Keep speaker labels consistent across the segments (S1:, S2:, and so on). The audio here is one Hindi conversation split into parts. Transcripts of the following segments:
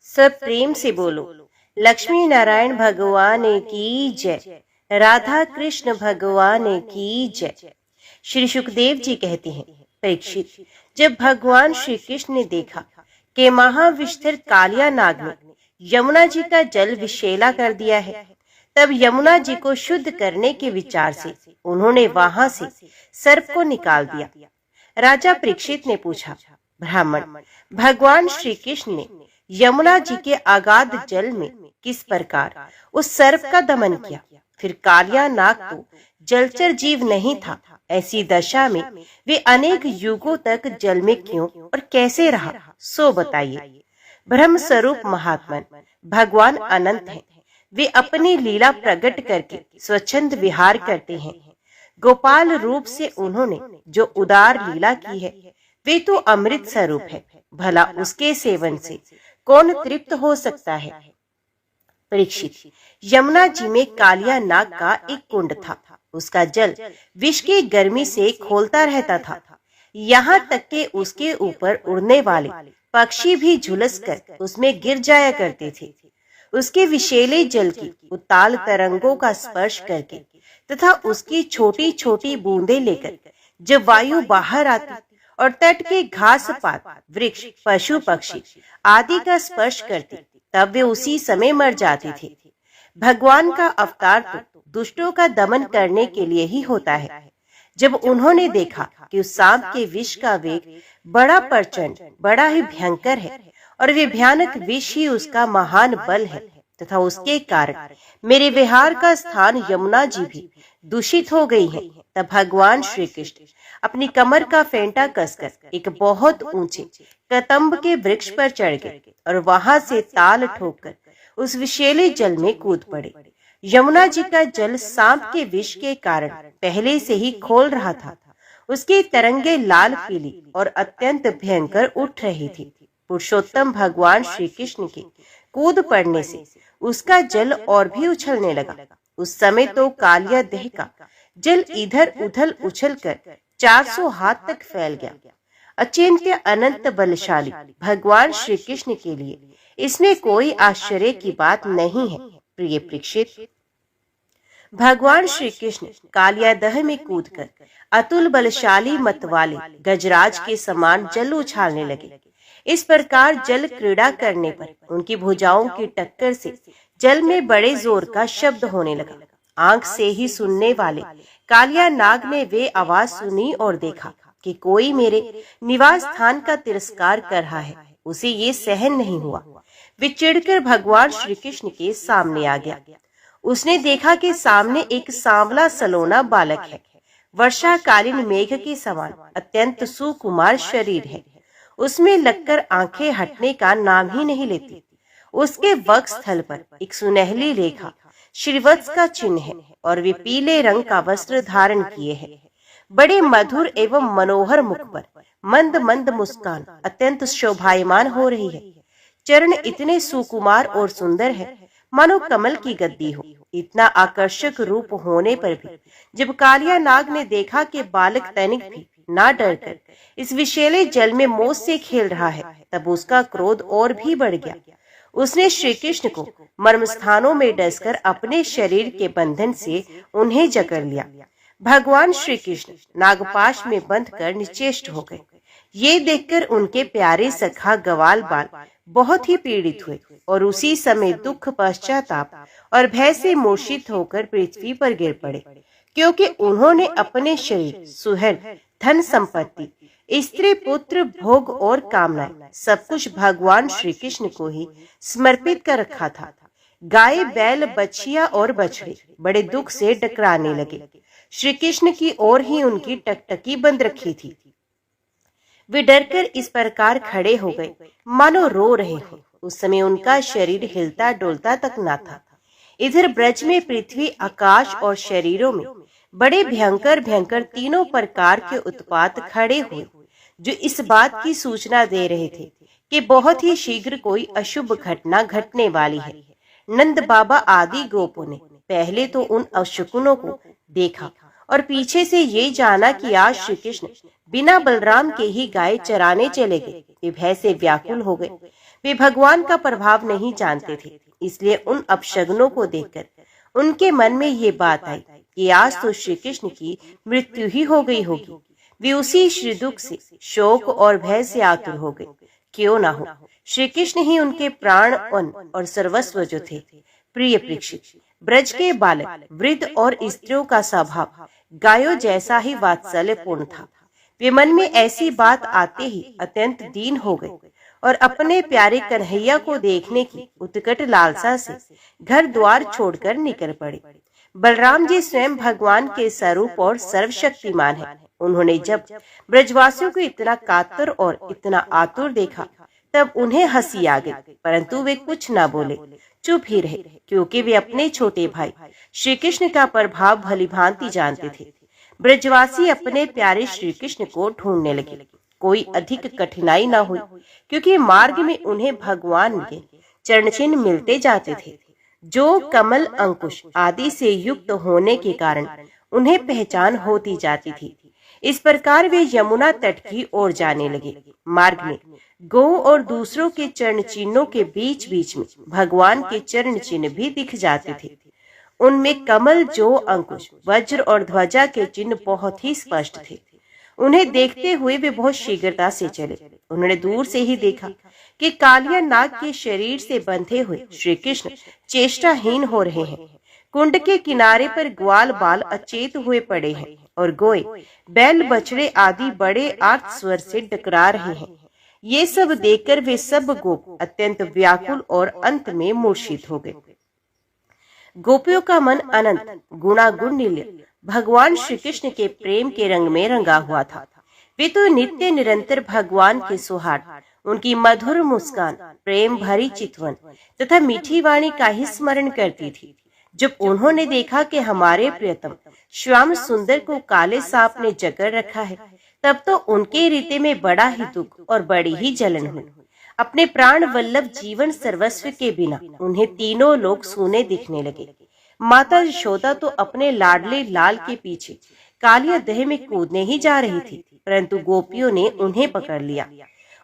S1: सब प्रेम से बोलो, लक्ष्मी नारायण भगवान की जय, राधा कृष्ण भगवान की जय। श्री सुखदेव जी कहते हैं, परीक्षित, जब भगवान श्री कृष्ण ने देखा कि महाविष्ठिर कालिया नाग ने यमुना जी का जल विषैला कर दिया है, तब यमुना जी को शुद्ध करने के विचार से उन्होंने वहां से सर्प को निकाल दिया। राजा परीक्षित ने पूछा, ब्राह्मण, भगवान श्री कृष्ण ने यमुना जी के अगाध जल में किस प्रकार उस सर्प का दमन किया? फिर कालिया नाग तो जलचर जीव नहीं था, ऐसी दशा में वे अनेक युगों तक जल में क्यों और कैसे रहा, सो बताइए। ब्रह्म स्वरूप महात्मन भगवान अनंत हैं। वे अपनी लीला प्रकट करके स्वच्छंद विहार करते हैं। गोपाल रूप से उन्होंने जो उदार लीला की है, वे तो अमृत स्वरूप है। भला उसके सेवन से कौन तृप्त हो सकता है? परीक्षित, यमुना जी में कालिया नाग का एक कुंड था। उसका जल विष की गर्मी से खोलता रहता था। यहाँ तक कि उसके ऊपर उड़ने वाले पक्षी भी झुलस कर उसमें गिर जाया करते थे। उसके विषैले जल की उताल तरंगों का स्पर्श करके तथा उसकी छोटी छोटी बूंदें लेकर जब वायु बाहर आती और तट के घास पात, वृक्ष, पशु पक्षी आदि का स्पर्श करती, तब वे उसी समय मर जाते थे। भगवान का अवतार तो दुष्टों का दमन करने के लिए ही होता है। जब उन्होंने देखा कि उस सांप के विष का वेग बड़ा प्रचंड, बड़ा ही भयंकर है और वे भयानक विष ही उसका महान बल है तथा उसके कारण मेरे विहार का स्थान यमुना जी भी दूषित हो गई है, तब भगवान श्री कृष्ण अपनी कमर का फेंटा कसकर एक बहुत ऊंचे कदम्ब के वृक्ष पर चढ़ गए और वहां से ताल ठोककर उस विषैले जल में कूद पड़े। यमुना जी का जल सांप के विष के कारण पहले से ही खोल रहा था। उसकी तरंगे लाल पीली और अत्यंत भयंकर उठ रही थी। पुरुषोत्तम भगवान श्री कृष्ण के कूद पड़ने से उसका जल और भी उछलने लगा। उस समय तो कालिया देह का जल इधर उधर उछलकर 400 हाथ तक फैल गया। अचिंत्य अनंत बलशाली भगवान श्री कृष्ण के लिए इसमें कोई आश्चर्य की बात नहीं है। प्रिय परीक्षित, भगवान श्री कृष्ण कालिया दह में कूदकर अतुल बलशाली मतवाले गजराज के समान जल उछालने लगे। इस प्रकार जल क्रीड़ा करने पर उनकी भुजाओं की टक्कर से जल में बड़े जोर का शब्द होने लगा। आंख से ही सुनने वाले कालिया नाग ने वे आवाज सुनी और देखा कि कोई मेरे निवास स्थान का तिरस्कार कर रहा है। उसे ये सहन नहीं हुआ। वे चिढ़कर भगवान श्री कृष्ण के सामने आ गया। उसने देखा कि सामने एक सांवला सलोना बालक है। वर्षाकालीन मेघ के समान अत्यंत सुकुमार शरीर है। उसमें लगकर आंखें हटने का नाम ही नहीं लेती। उसके वक्षस्थल पर एक सुनहली रेखा श्रीवत्स का चिन्ह है और वे पीले रंग का वस्त्र धारण किए हैं। बड़े मधुर एवं मनोहर मुख पर मंद मंद मुस्कान अत्यंत शोभायमान हो रही है। चरण इतने सुकुमार और सुंदर है मानो कमल की गद्दी हो। इतना आकर्षक रूप होने पर भी जब कालिया नाग ने देखा कि बालक तनिक भी ना डरकर इस विषैले जल में मौज से खेल रहा है, तब उसका क्रोध और भी बढ़ गया। उसने श्री कृष्ण को मर्म स्थानों में डसकर अपने शरीर के बंधन से उन्हें जकड़ लिया। भगवान श्री कृष्ण नागपाश में बंध कर निश्चेष्ट हो गए। ये देखकर उनके प्यारे सखा ग्वाल बाल बहुत ही पीड़ित हुए और उसी समय दुख, पश्चाताप और भय से मूर्छित होकर पृथ्वी पर गिर पड़े, क्योंकि उन्होंने अपने शरीर, सुहन, धन संपत्ति, स्त्री, पुत्र, भोग और कामनाएं सब कुछ भगवान श्री कृष्ण को ही समर्पित कर रखा था। गाय, बैल, बछिया और बछड़े बड़े दुख से डकराने लगे। श्री कृष्ण की ओर ही उनकी टकटकी बंद रखी थी। वे डरकर इस प्रकार खड़े हो गए मानो रो रहे हो। उस समय उनका शरीर हिलता डोलता तक न था। इधर ब्रज में पृथ्वी, आकाश और शरीरों में बड़े भयंकर भयंकर तीनों प्रकार के उत्पात खड़े हुए, जो इस बात की सूचना दे रहे थे कि बहुत ही शीघ्र कोई अशुभ घटना घटने वाली है। नंद बाबा आदि गोपों ने पहले तो उन अशकुनों को देखा और पीछे से ये जाना कि आज श्री कृष्ण बिना बलराम के ही गाय चराने चले गए। वे भय से व्याकुल हो गए। वे भगवान का प्रभाव नहीं जानते थे, इसलिए उन अपशगुनों को देखकर उनके मन में ये बात आई कि आज तो श्री कृष्ण की मृत्यु ही हो गई होगी। वे उसी श्री दुख से, शोक और भय से आतुर हो गए। क्यों ना हो, श्री कृष्ण ही उनके प्राण और सर्वस्व जो थे। प्रिय परीक्षित, ब्रज के बालक, वृद्ध और स्त्रियों का स्वभाव गायों जैसा ही वात्सल्यपूर्ण था। वे मन में ऐसी बात आते ही अत्यंत दीन हो गए और अपने प्यारे कन्हैया को देखने की उत्कट लालसा से घर द्वार छोड़कर निकल पड़े। बलराम जी स्वयं भगवान के स्वरूप और सर्वशक्तिमान हैं। उन्होंने जब ब्रजवासियों को इतना कातर और इतना आतुर देखा, तब उन्हें हंसी आ गई, परंतु वे कुछ न बोले, चुप ही रहे, क्योंकि वे अपने छोटे भाई श्री कृष्ण का प्रभाव भलीभांति जानते थे। ब्रजवासी अपने प्यारे श्री कृष्ण को ढूंढने लगे। कोई अधिक कठिनाई न हुई, क्योंकि मार्ग में उन्हें भगवान के चरण चिन्ह मिलते जाते थे, जो कमल, अंकुश आदि से युक्त होने के कारण उन्हें पहचान होती जाती थी। इस प्रकार वे यमुना तट की ओर जाने लगे। मार्ग में गौ और दूसरों के चरण चिन्हों के बीच बीच में भगवान के चरण चिन्ह भी दिख जाते थे। उनमें कमल, जो, अंकुश, वज्र और ध्वजा के चिन्ह बहुत ही स्पष्ट थे। उन्हें देखते हुए वे बहुत शीघ्रता से चले। उन्होंने दूर से ही देखा कि कालिया नाग के शरीर से बंधे हुए श्री कृष्ण चेष्टाहीन हो रहे हैं। कुंड के किनारे पर ग्वाल बाल अचेत हुए पड़े हैं और गोए, बैल, बछड़े आदि बड़े आर्त स्वर से डकरा रहे हैं। ये सब देखकर वे सब गोप अत्यंत व्याकुल और अंत में मूर्छित हो गए। गोपियों का मन अनंत गुणागुण निल्य भगवान श्री कृष्ण के प्रेम के रंग में रंगा हुआ था। वे तो नित्य निरंतर भगवान के सुहाग, उनकी मधुर मुस्कान, प्रेम भरी चितवन तथा मीठी वाणी का ही स्मरण करती थी। जब उन्होंने देखा कि हमारे प्रियतम श्याम सुंदर को काले सांप ने जकड़ रखा है, तब तो उनके हृदय में बड़ा ही दुख और बड़ी ही जलन हुई। अपने प्राण वल्लभ जीवन सर्वस्व के बिना उन्हें तीनों लोग सूने दिखने लगे। माता यशोदा तो अपने लाडले लाल के पीछे कालिया दह में कूदने ही जा रही थी, परंतु गोपियों ने उन्हें पकड़ लिया।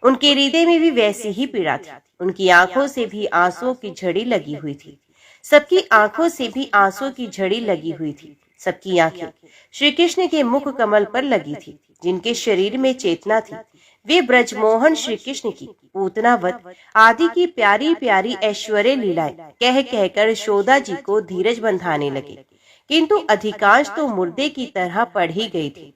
S1: उनके हृदय में भी वैसी ही पीड़ा थी। उनकी आंखों से भी आंसुओं की झड़ी लगी हुई थी। सबकी आंखों से भी आंसुओं की झड़ी लगी हुई थी। सबकी आंखें श्री कृष्ण के मुख कमल पर लगी थी। जिनके शरीर में चेतना थी, वे ब्रजमोहन श्री कृष्ण की पूतनावत आदि की प्यारी प्यारी ऐश्वर्य लीलाएं कह कहकर यशोदा जी को धीरज बंधाने लगे, किंतु अधिकांश तो मुर्दे की तरह पड़ ही गई थी।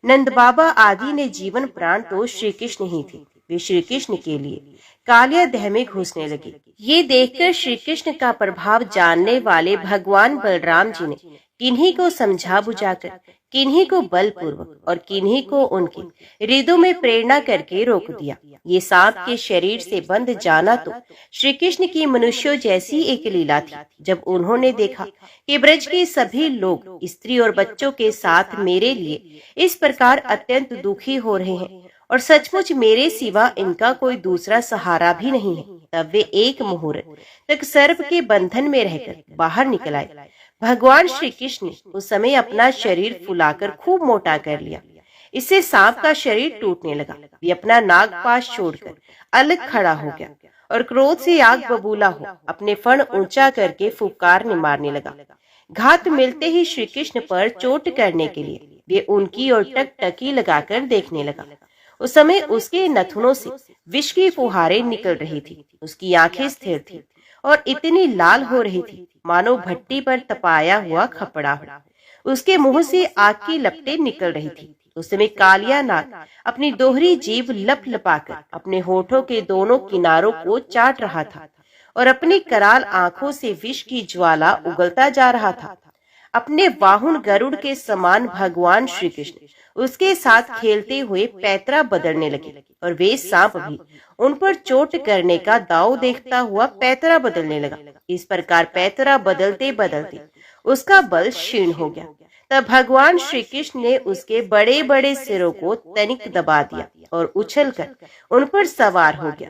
S1: नंद बाबा आदि ने जीवन प्राण तो श्री कृष्ण ही थे। वे श्री कृष्ण के लिए कालिया दह में घुसने लगे। ये देखकर श्री कृष्ण का प्रभाव जानने वाले भगवान बलराम जी ने किन्हीं को समझा बुझाकर, किन्हीं को बलपूर्वक और किन्हीं को उनके हृदय में प्रेरणा करके रोक दिया। ये सांप के शरीर से बंध जाना तो श्री कृष्ण की मनुष्यों जैसी एक लीला थी। जब उन्होंने देखा कि ब्रज के सभी लोग स्त्री और बच्चों के साथ मेरे लिए इस प्रकार अत्यंत दुखी हो रहे हैं और सचमुच मेरे सिवा इनका कोई दूसरा सहारा भी नहीं है, तब वे एक मुहूर्त तक सर्प के बंधन में रहकर बाहर निकल आए। भगवान श्री कृष्ण ने उस समय अपना शरीर फुलाकर खूब मोटा कर लिया। इससे सांप का शरीर टूटने लगा। वे अपना नागपाश छोड़कर अलग खड़ा हो गया और क्रोध से आग बबूला हो अपने फण ऊंचा करके फुफकारने मारने लगा। घात मिलते ही श्री कृष्ण पर चोट करने के लिए वे उनकी ओर टकटकी लगाकर देखने लगा। उस समय उसके नथुनों से विष की फुहारें निकल रही थी। उसकी आंखें स्थिर थी और इतनी लाल हो रही थी मानो भट्टी पर तपाया हुआ खपड़ा हो। उसके मुंह से आग की लपटें निकल रही थी। उस समय कालिया नाग अपनी दोहरी जीभ लप लपाकर अपने होठों के दोनों किनारों को चाट रहा था और अपनी कराल आंखों से विष की ज्वाला उगलता जा रहा था। अपने वाहुन गरुड़ के समान भगवान श्री कृष्ण उसके साथ खेलते हुए पैतरा बदलने लगे और वे सांप भी उन पर चोट करने का दाव देखता हुआ पैतरा बदलने लगा। इस प्रकार पैतरा बदलते बदलते उसका बल क्षीण हो गया। तब भगवान श्री कृष्ण ने उसके बड़े बड़े सिरों को तनिक दबा दिया और उछलकर उन पर सवार हो गया।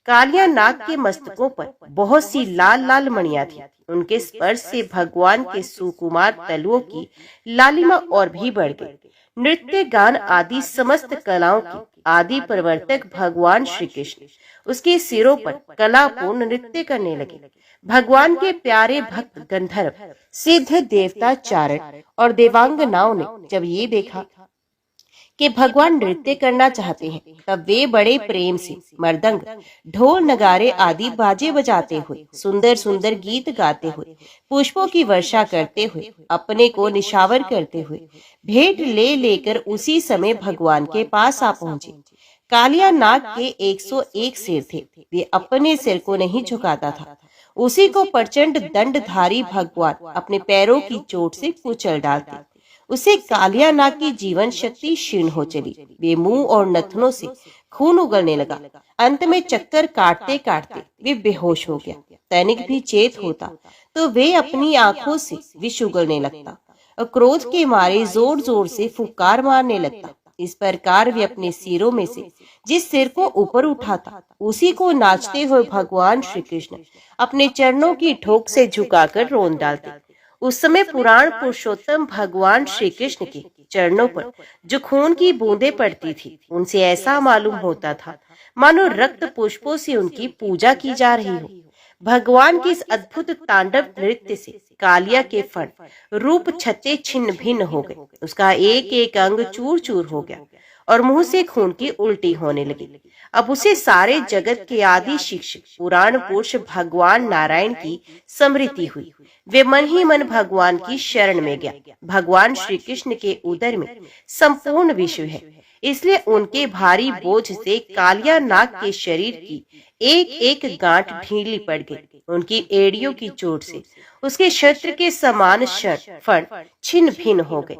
S1: कालिया नाग के मस्तकों पर बहुत सी लाल लाल मणियां थी। उनके स्पर्श से भगवान के सुकुमार तलुओं की लालिमा और भी बढ़ गई। नृत्य, गान आदि समस्त कलाओं के आदि प्रवर्तक भगवान श्री कृष्ण उसके सिरों पर कलापूर्ण नृत्य करने लगे। भगवान के प्यारे भक्त गंधर्व, सिद्ध देवता, चारण और देवांगनाओं ने जब ये देखा कि भगवान नृत्य करना चाहते हैं, तब वे बड़े प्रेम से मृदंग, ढोल, नगारे आदि बाजे बजाते हुए, सुंदर सुंदर गीत गाते हुए, पुष्पों की वर्षा करते हुए, अपने को निशावर करते हुए, भेंट ले लेकर उसी समय भगवान के पास आ पहुंचे। कालिया नाग के 101 सिर थे। वे अपने सिर को नहीं झुकाता था। उसी को प्रचंड दंडधारी भगवान अपने पैरों की चोट से कुचल डालते। उसे कालिया नाग की जीवन शक्ति क्षीण हो चली। वे मुंह और नथनों से खून उगलने लगा। अंत में चक्कर काटते काटते वे बेहोश हो गया। तनिक भी चेत होता तो वे अपनी आंखों से विष उगलने लगता और क्रोध के मारे जोर जोर से फुकार मारने लगता। इस प्रकार वे अपने सिरों में से जिस सिर को ऊपर उठाता, उसी को नाचते हुए भगवान श्री कृष्ण अपने चरणों की ठोक से झुकाकर रोन डालते। उस समय पुराण पुरुषोत्तम भगवान श्री कृष्ण के चरणों पर जो खून की बूंदें पड़ती थी, उनसे ऐसा मालूम होता था मानो रक्त पुष्पों से उनकी पूजा की जा रही हो। भगवान की इस अद्भुत तांडव नृत्य से कालिया के फण रूप छते छिन्न भिन्न हो गए। उसका एक एक अंग चूर चूर हो गया और मुंह से खून की उल्टी होने लगी। अब उसे सारे जगत के आदि शिक्षक पुराण पुरुष भगवान नारायण की स्मृति हुई। वे मन ही मन भगवान की शरण में गया। भगवान श्री कृष्ण के उदर में संपूर्ण विश्व है, इसलिए उनके भारी बोझ से कालिया नाग के शरीर की एक एक गांठ ढीली पड़ गई। उनकी एड़ियों की चोट से उसके शस्त्र के समान फण छिन्न भिन्न हो गए।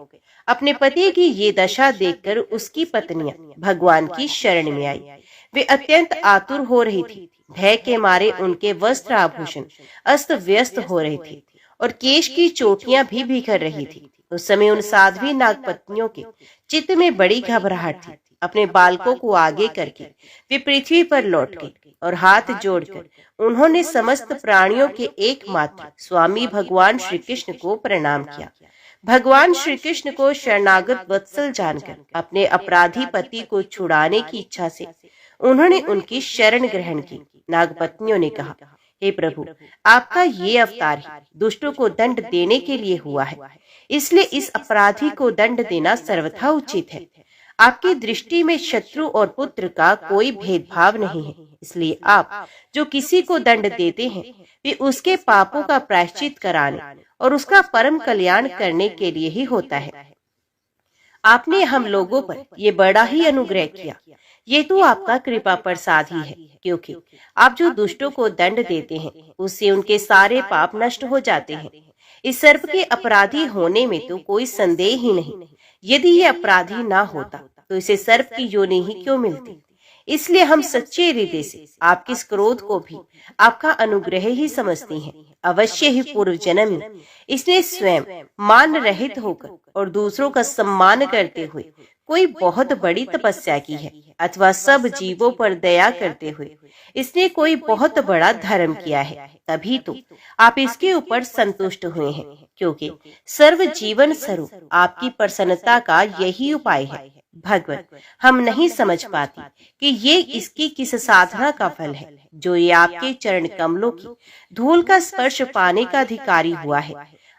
S1: अपने पति की ये दशा देखकर उसकी पत्नियां भगवान की शरण में आई। वे अत्यंत आतुर हो रही थी। भय के मारे उनके वस्त्र आभूषण अस्त व्यस्त हो रहे थे और केश की चोटियां भी बिखर रही थी। उस समय उन साध्वी नागपत्नियों के चित्त में बड़ी घबराहट थी। अपने बालकों को आगे करके वे पृथ्वी पर लौट गए और हाथ जोड़कर उन्होंने समस्त प्राणियों के एकमात्र स्वामी भगवान श्री कृष्ण को प्रणाम किया। भगवान श्री कृष्ण को शरणागत वत्सल जानकर अपने अपराधी पति को छुड़ाने की इच्छा से उन्होंने उनकी शरण ग्रहण की। नागपत्नियों ने कहा, हे प्रभु, आपका ये अवतार ही दुष्टों को दंड देने के लिए हुआ है, इसलिए इस अपराधी को दंड देना सर्वथा उचित है। आपकी दृष्टि में शत्रु और पुत्र का कोई भेदभाव नहीं है, इसलिए आप जो किसी को दंड देते हैं वे उसके पापों का प्रायश्चित कराने और उसका परम कल्याण करने के लिए ही होता है। आपने हम लोगों पर ये बड़ा ही अनुग्रह किया। ये तो आपका कृपा प्रसाद ही है, क्योंकि आप जो दुष्टों को दंड देते हैं उससे उनके सारे पाप नष्ट हो जाते हैं। इस सर्प के अपराधी होने में तो कोई संदेह ही नहीं। यदि ये अपराधी ना होता तो इसे सर्प की योनि ही क्यों मिलती। इसलिए हम सच्चे हृदय से आपके इस क्रोध को भी आपका अनुग्रह ही समझते हैं। अवश्य ही पूर्व जन्म में इसने स्वयं मान रहित होकर और दूसरों का सम्मान करते हुए कोई बहुत बड़ी तपस्या की है, अथवा सब जीवों पर दया करते हुए इसने कोई बहुत बड़ा धर्म किया है। तभी तो आप इसके ऊपर संतुष्ट हुए हैं, क्योंकि सर्व जीवन स्वरूप आपकी प्रसन्नता का यही उपाय है। भगवत, हम नहीं समझ पाती कि ये इसकी किस साधना का फल है, जो ये आपके चरण कमलों की धूल का स्पर्श पाने का अधिकारी हुआ है।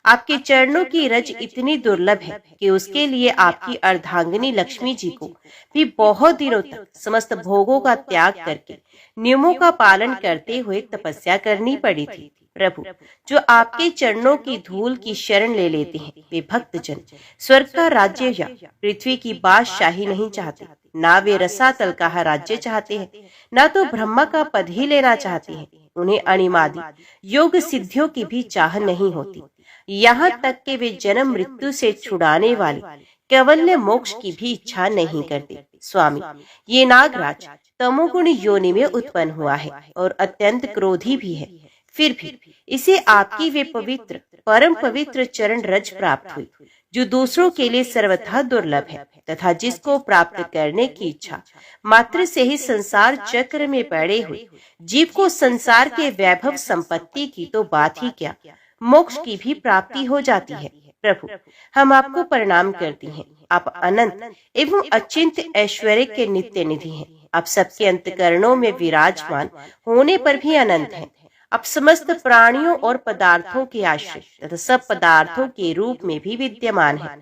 S1: आपके चरणों की रज इतनी दुर्लभ है कि उसके लिए आपकी अर्धांगिनी लक्ष्मी जी को भी बहुत दिनों तक समस्त भोगों का त्याग करके नियमों का पालन करते हुए तपस्या करनी पड़ी थी। प्रभु, जो आपके चरणों की धूल की शरण ले लेते हैं वे भक्तजन स्वर्ग का राज्य या पृथ्वी की बादशाही नहीं चाहते। ना वे रसातल का राज्य चाहते हैं, ना तो ब्रह्मा का पद ही लेना चाहते हैं। उन्हें अणिमादि योग सिद्धियों की भी चाह नहीं होती। यहाँ तक कि वे जन्म मृत्यु से छुड़ाने वाले कैवल्य मोक्ष की भी इच्छा नहीं करते। स्वामी, ये नागराज तमोगुण योनि में उत्पन्न हुआ है और अत्यंत क्रोधी भी है। फिर भी इसे आपकी वे पवित्र परम पवित्र चरण रज प्राप्त हुई, जो दूसरों के लिए सर्वथा दुर्लभ है, तथा जिसको प्राप्त करने की इच्छा मात्र से ही संसार चक्र में पड़े हुए जीव को संसार के वैभव संपत्ति की तो बात ही क्या, मोक्ष की भी प्राप्ति हो जाती है। प्रभु, हम आपको प्रणाम करती हैं। आप अनंत एवं अचिंत्य ऐश्वर्य के नित्य निधि हैं। आप सबके अंतकरणों में विराजमान होने पर भी अनंत हैं। आप समस्त प्राणियों और पदार्थों के आश्रय तथा सब पदार्थों के रूप में भी विद्यमान हैं।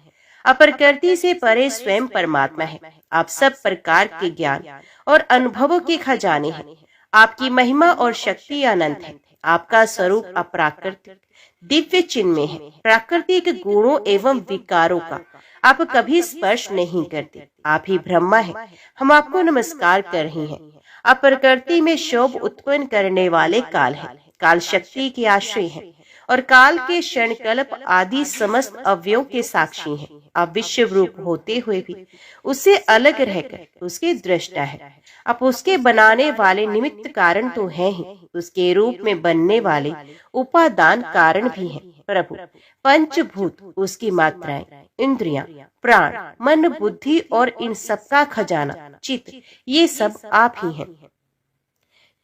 S1: आप प्रकृति से परे स्वयं परमात्मा है। आप सब प्रकार के ज्ञान और अनुभवों के खजाने हैं। आपकी महिमा और शक्ति अनंत है। आपका स्वरूप अप्राकृतिक दिव्य चिन्ह में है। प्राकृतिक गुणों एवं विकारों का आप कभी स्पर्श नहीं करते। आप ही ब्रह्मा है। हम आपको नमस्कार कर रहे हैं। आप प्रकृति में शोभ उत्पन्न करने वाले काल हैं। काल शक्ति के आश्रय हैं और काल के क्षणकल्प आदि समस्त अवयवों के साक्षी हैं। आप विश्व रूप होते हुए भी उससे अलग रहकर उसके दृष्टा है। आप उसके बनाने वाले निमित्त कारण तो हैं ही, उसके रूप में बनने वाले उपादान कारण भी हैं। प्रभु पंचभूत उसकी मात्राएं, इंद्रियां, प्राण, मन, बुद्धि और इन सबका खजाना चित्त, ये सब आप ही हैं।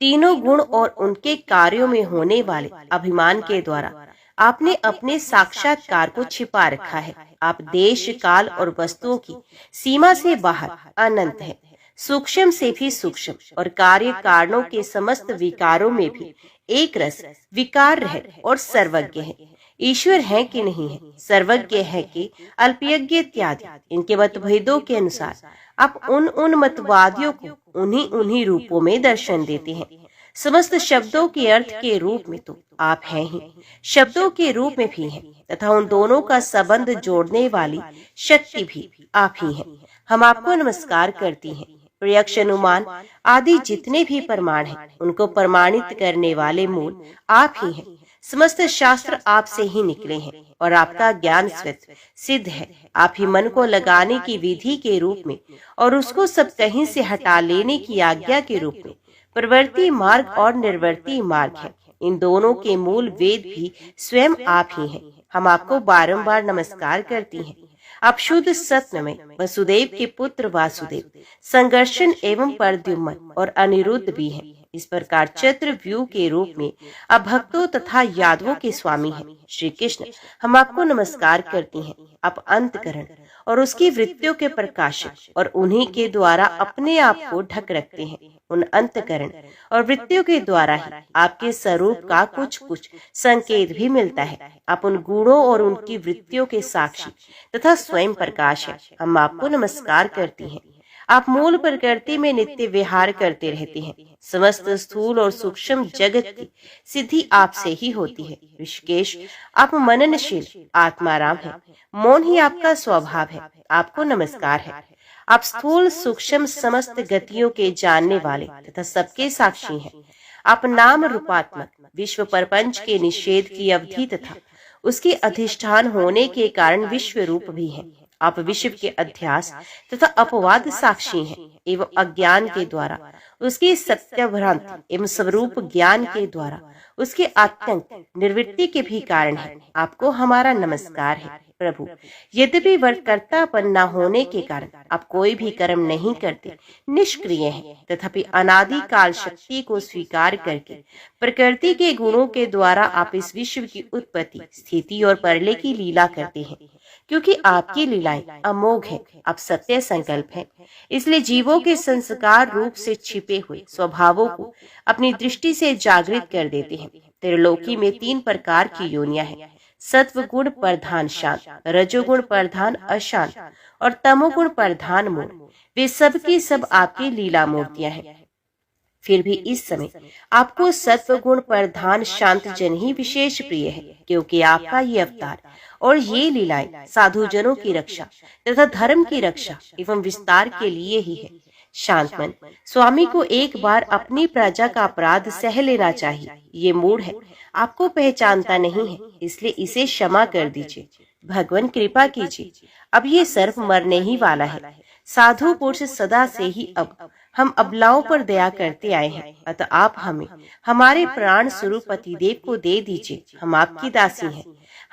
S1: तीनों गुण और उनके कार्यों में होने वाले अभिमान के द्वारा आपने अपने साक्षात्कार को छिपा रखा है। आप देश, काल और वस्तुओं की सीमा से बाहर अनंत है, सूक्ष्म से भी सूक्ष्म और कार्य कारणों के समस्त विकारों में भी एक रस विकार रहित और सर्वज्ञ है। ईश्वर है कि नहीं है, सर्वज्ञ है कि अल्पयज्ञ इत्यादि इनके मतभेदों के अनुसार आप उन मतवादियों को उन्हीं रूपों में दर्शन देते हैं। समस्त शब्दों के अर्थ के रूप में तो आप हैं ही, शब्दों के रूप में भी हैं तथा उन दोनों का संबंध जोड़ने वाली शक्ति भी आप ही हैं। हम आपको नमस्कार करती हैं। प्रत्यक्ष, अनुमान आदि जितने भी प्रमाण हैं उनको प्रमाणित करने वाले मूल आप ही हैं। समस्त शास्त्र आपसे ही निकले हैं और आपका ज्ञान स्वतः सिद्ध है। आप ही मन को लगाने की विधि के रूप में और उसको सब कहीं से हटा लेने की आज्ञा के रूप में प्रवृत्ति मार्ग और निर्वृत्ति मार्ग है। इन दोनों के मूल वेद भी स्वयं आप ही हैं। हम आपको बारंबार नमस्कार करती हैं। आप शुद्ध सत्य में वसुदेव के पुत्र वासुदेव, संघर्षण एवं प्रद्युम्न और अनिरुद्ध भी हैं। इस प्रकार चतुर्व्यूह के रूप में आप भक्तों तथा यादवों के स्वामी हैं। श्री कृष्ण, हम आपको नमस्कार करती हैं। आप अंतकरण और उसकी वृत्तियों के प्रकाशक और उन्हीं के द्वारा अपने आप को ढक रखते हैं। उन अंतकरण और वृत्तियों के द्वारा ही आपके स्वरूप का कुछ संकेत भी मिलता है। आप उन गुणों और उनकी वृत्तियों के साक्षी तथा स्वयं प्रकाश है। हम आपको नमस्कार करती हैं। आप मूल प्रकृति में नित्य विहार करते रहते हैं। समस्त स्थूल और सूक्ष्म जगत की सिद्धि आपसे ही होती है। ऋषिकेश, आप मननशील आत्माराम हैं। मौन ही आपका स्वभाव है। आपको नमस्कार है। आप स्थूल सूक्ष्म समस्त गतियों के जानने वाले तथा सबके साक्षी हैं। आप नाम रूपात्मक विश्व प्रपंच के निषेध की अवधि तथा उसके अधिष्ठान होने के कारण विश्व रूप भी हैं। आप विश्व के अध्यास तथा अपवाद साक्षी हैं एवं अज्ञान के द्वारा उसकी सत्य भ्रांति एवं स्वरूप ज्ञान के द्वारा उसके आत्यंत निर्वृत्ति के भी कारण है। आपको हमारा नमस्कार है। प्रभु, यद्यपि वर्तकर्तापन न होने के कारण आप कोई भी कर्म नहीं करते, निष्क्रिय हैं, तथापि अनादि काल शक्ति को स्वीकार करके प्रकृति के गुणों के द्वारा आप इस विश्व की उत्पत्ति, स्थिति और प्रलय की लीला करते हैं। क्योंकि आपकी लीलाएं अमोघ है, आप सत्य संकल्प हैं, इसलिए जीवों के संस्कार रूप से छिपे हुए स्वभावों को अपनी दृष्टि से जागृत कर देते हैं। त्रिलोकी में 3 प्रकार की योनियां हैं: सत्व गुण प्रधान शांत, रजोगुण प्रधान अशांत और तमोगुण प्रधान मूढ़। वे सब की सब आपकी लीला मूर्तियां हैं। फिर भी इस समय आपको सत्व गुण प्रधान शांत जन ही विशेष प्रिय है, क्योंकि आपका ये अवतार और ये लीलाएं साधु जनों की रक्षा तथा धर्म की रक्षा एवं विस्तार के लिए ही है। शांत मन स्वामी को एक बार अपनी प्रजा का अपराध सह लेना चाहिए। ये मूढ़ है, आपको पहचानता नहीं है, इसलिए इसे क्षमा कर दीजिए। भगवान कृपा कीजिए, अब ये सर्प मरने ही वाला है। साधु पुरुष सदा से ही अब हम अबलाओं पर दया करते आए हैं, अतः आप हमें हमारे प्राण स्वरूप पतिदेव को दे दीजिए। हम आपकी दासी हैं,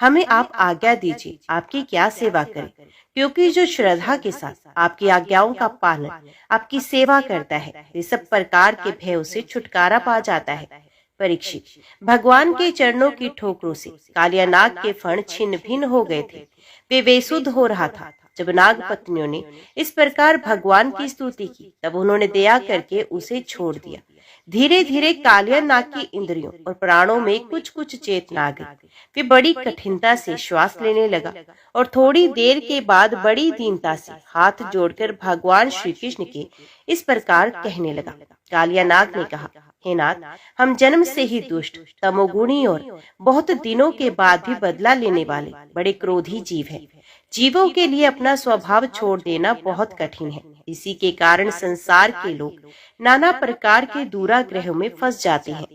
S1: हमें आप आज्ञा दीजिए, आपकी क्या सेवा करें, क्योंकि जो श्रद्धा के साथ आपकी आज्ञाओं का पालन, आपकी सेवा करता है, वे सब प्रकार के भयों से छुटकारा पा जाता है। परीक्षित, भगवान के चरणों की ठोकरों से कालिया नाग के फण छिन्न भिन्न हो गए थे। वे बेसुध हो रहा था। जब नाग पत्नियों ने इस प्रकार भगवान की स्तुति की, तब उन्होंने दया करके उसे छोड़ दिया। धीरे धीरे कालिया नाग की इंद्रियों और प्राणों में कुछ कुछ चेतना आ गई। वे बड़ी कठिनता से श्वास लेने लगा और थोड़ी देर के बाद बड़ी दीनता से हाथ जोड़कर भगवान श्री कृष्ण के इस प्रकार कहने लगा। कालिया नाग ने कहा, हे नाथ, हम जन्म से ही दुष्ट, तमोगुणी और बहुत दिनों के बाद भी बदला लेने वाले बड़े क्रोधी जीव हैं। जीवों के लिए अपना स्वभाव छोड़ देना बहुत कठिन है। इसी के कारण संसार के लोग नाना प्रकार के दुराग्रहों में फंस जाते हैं।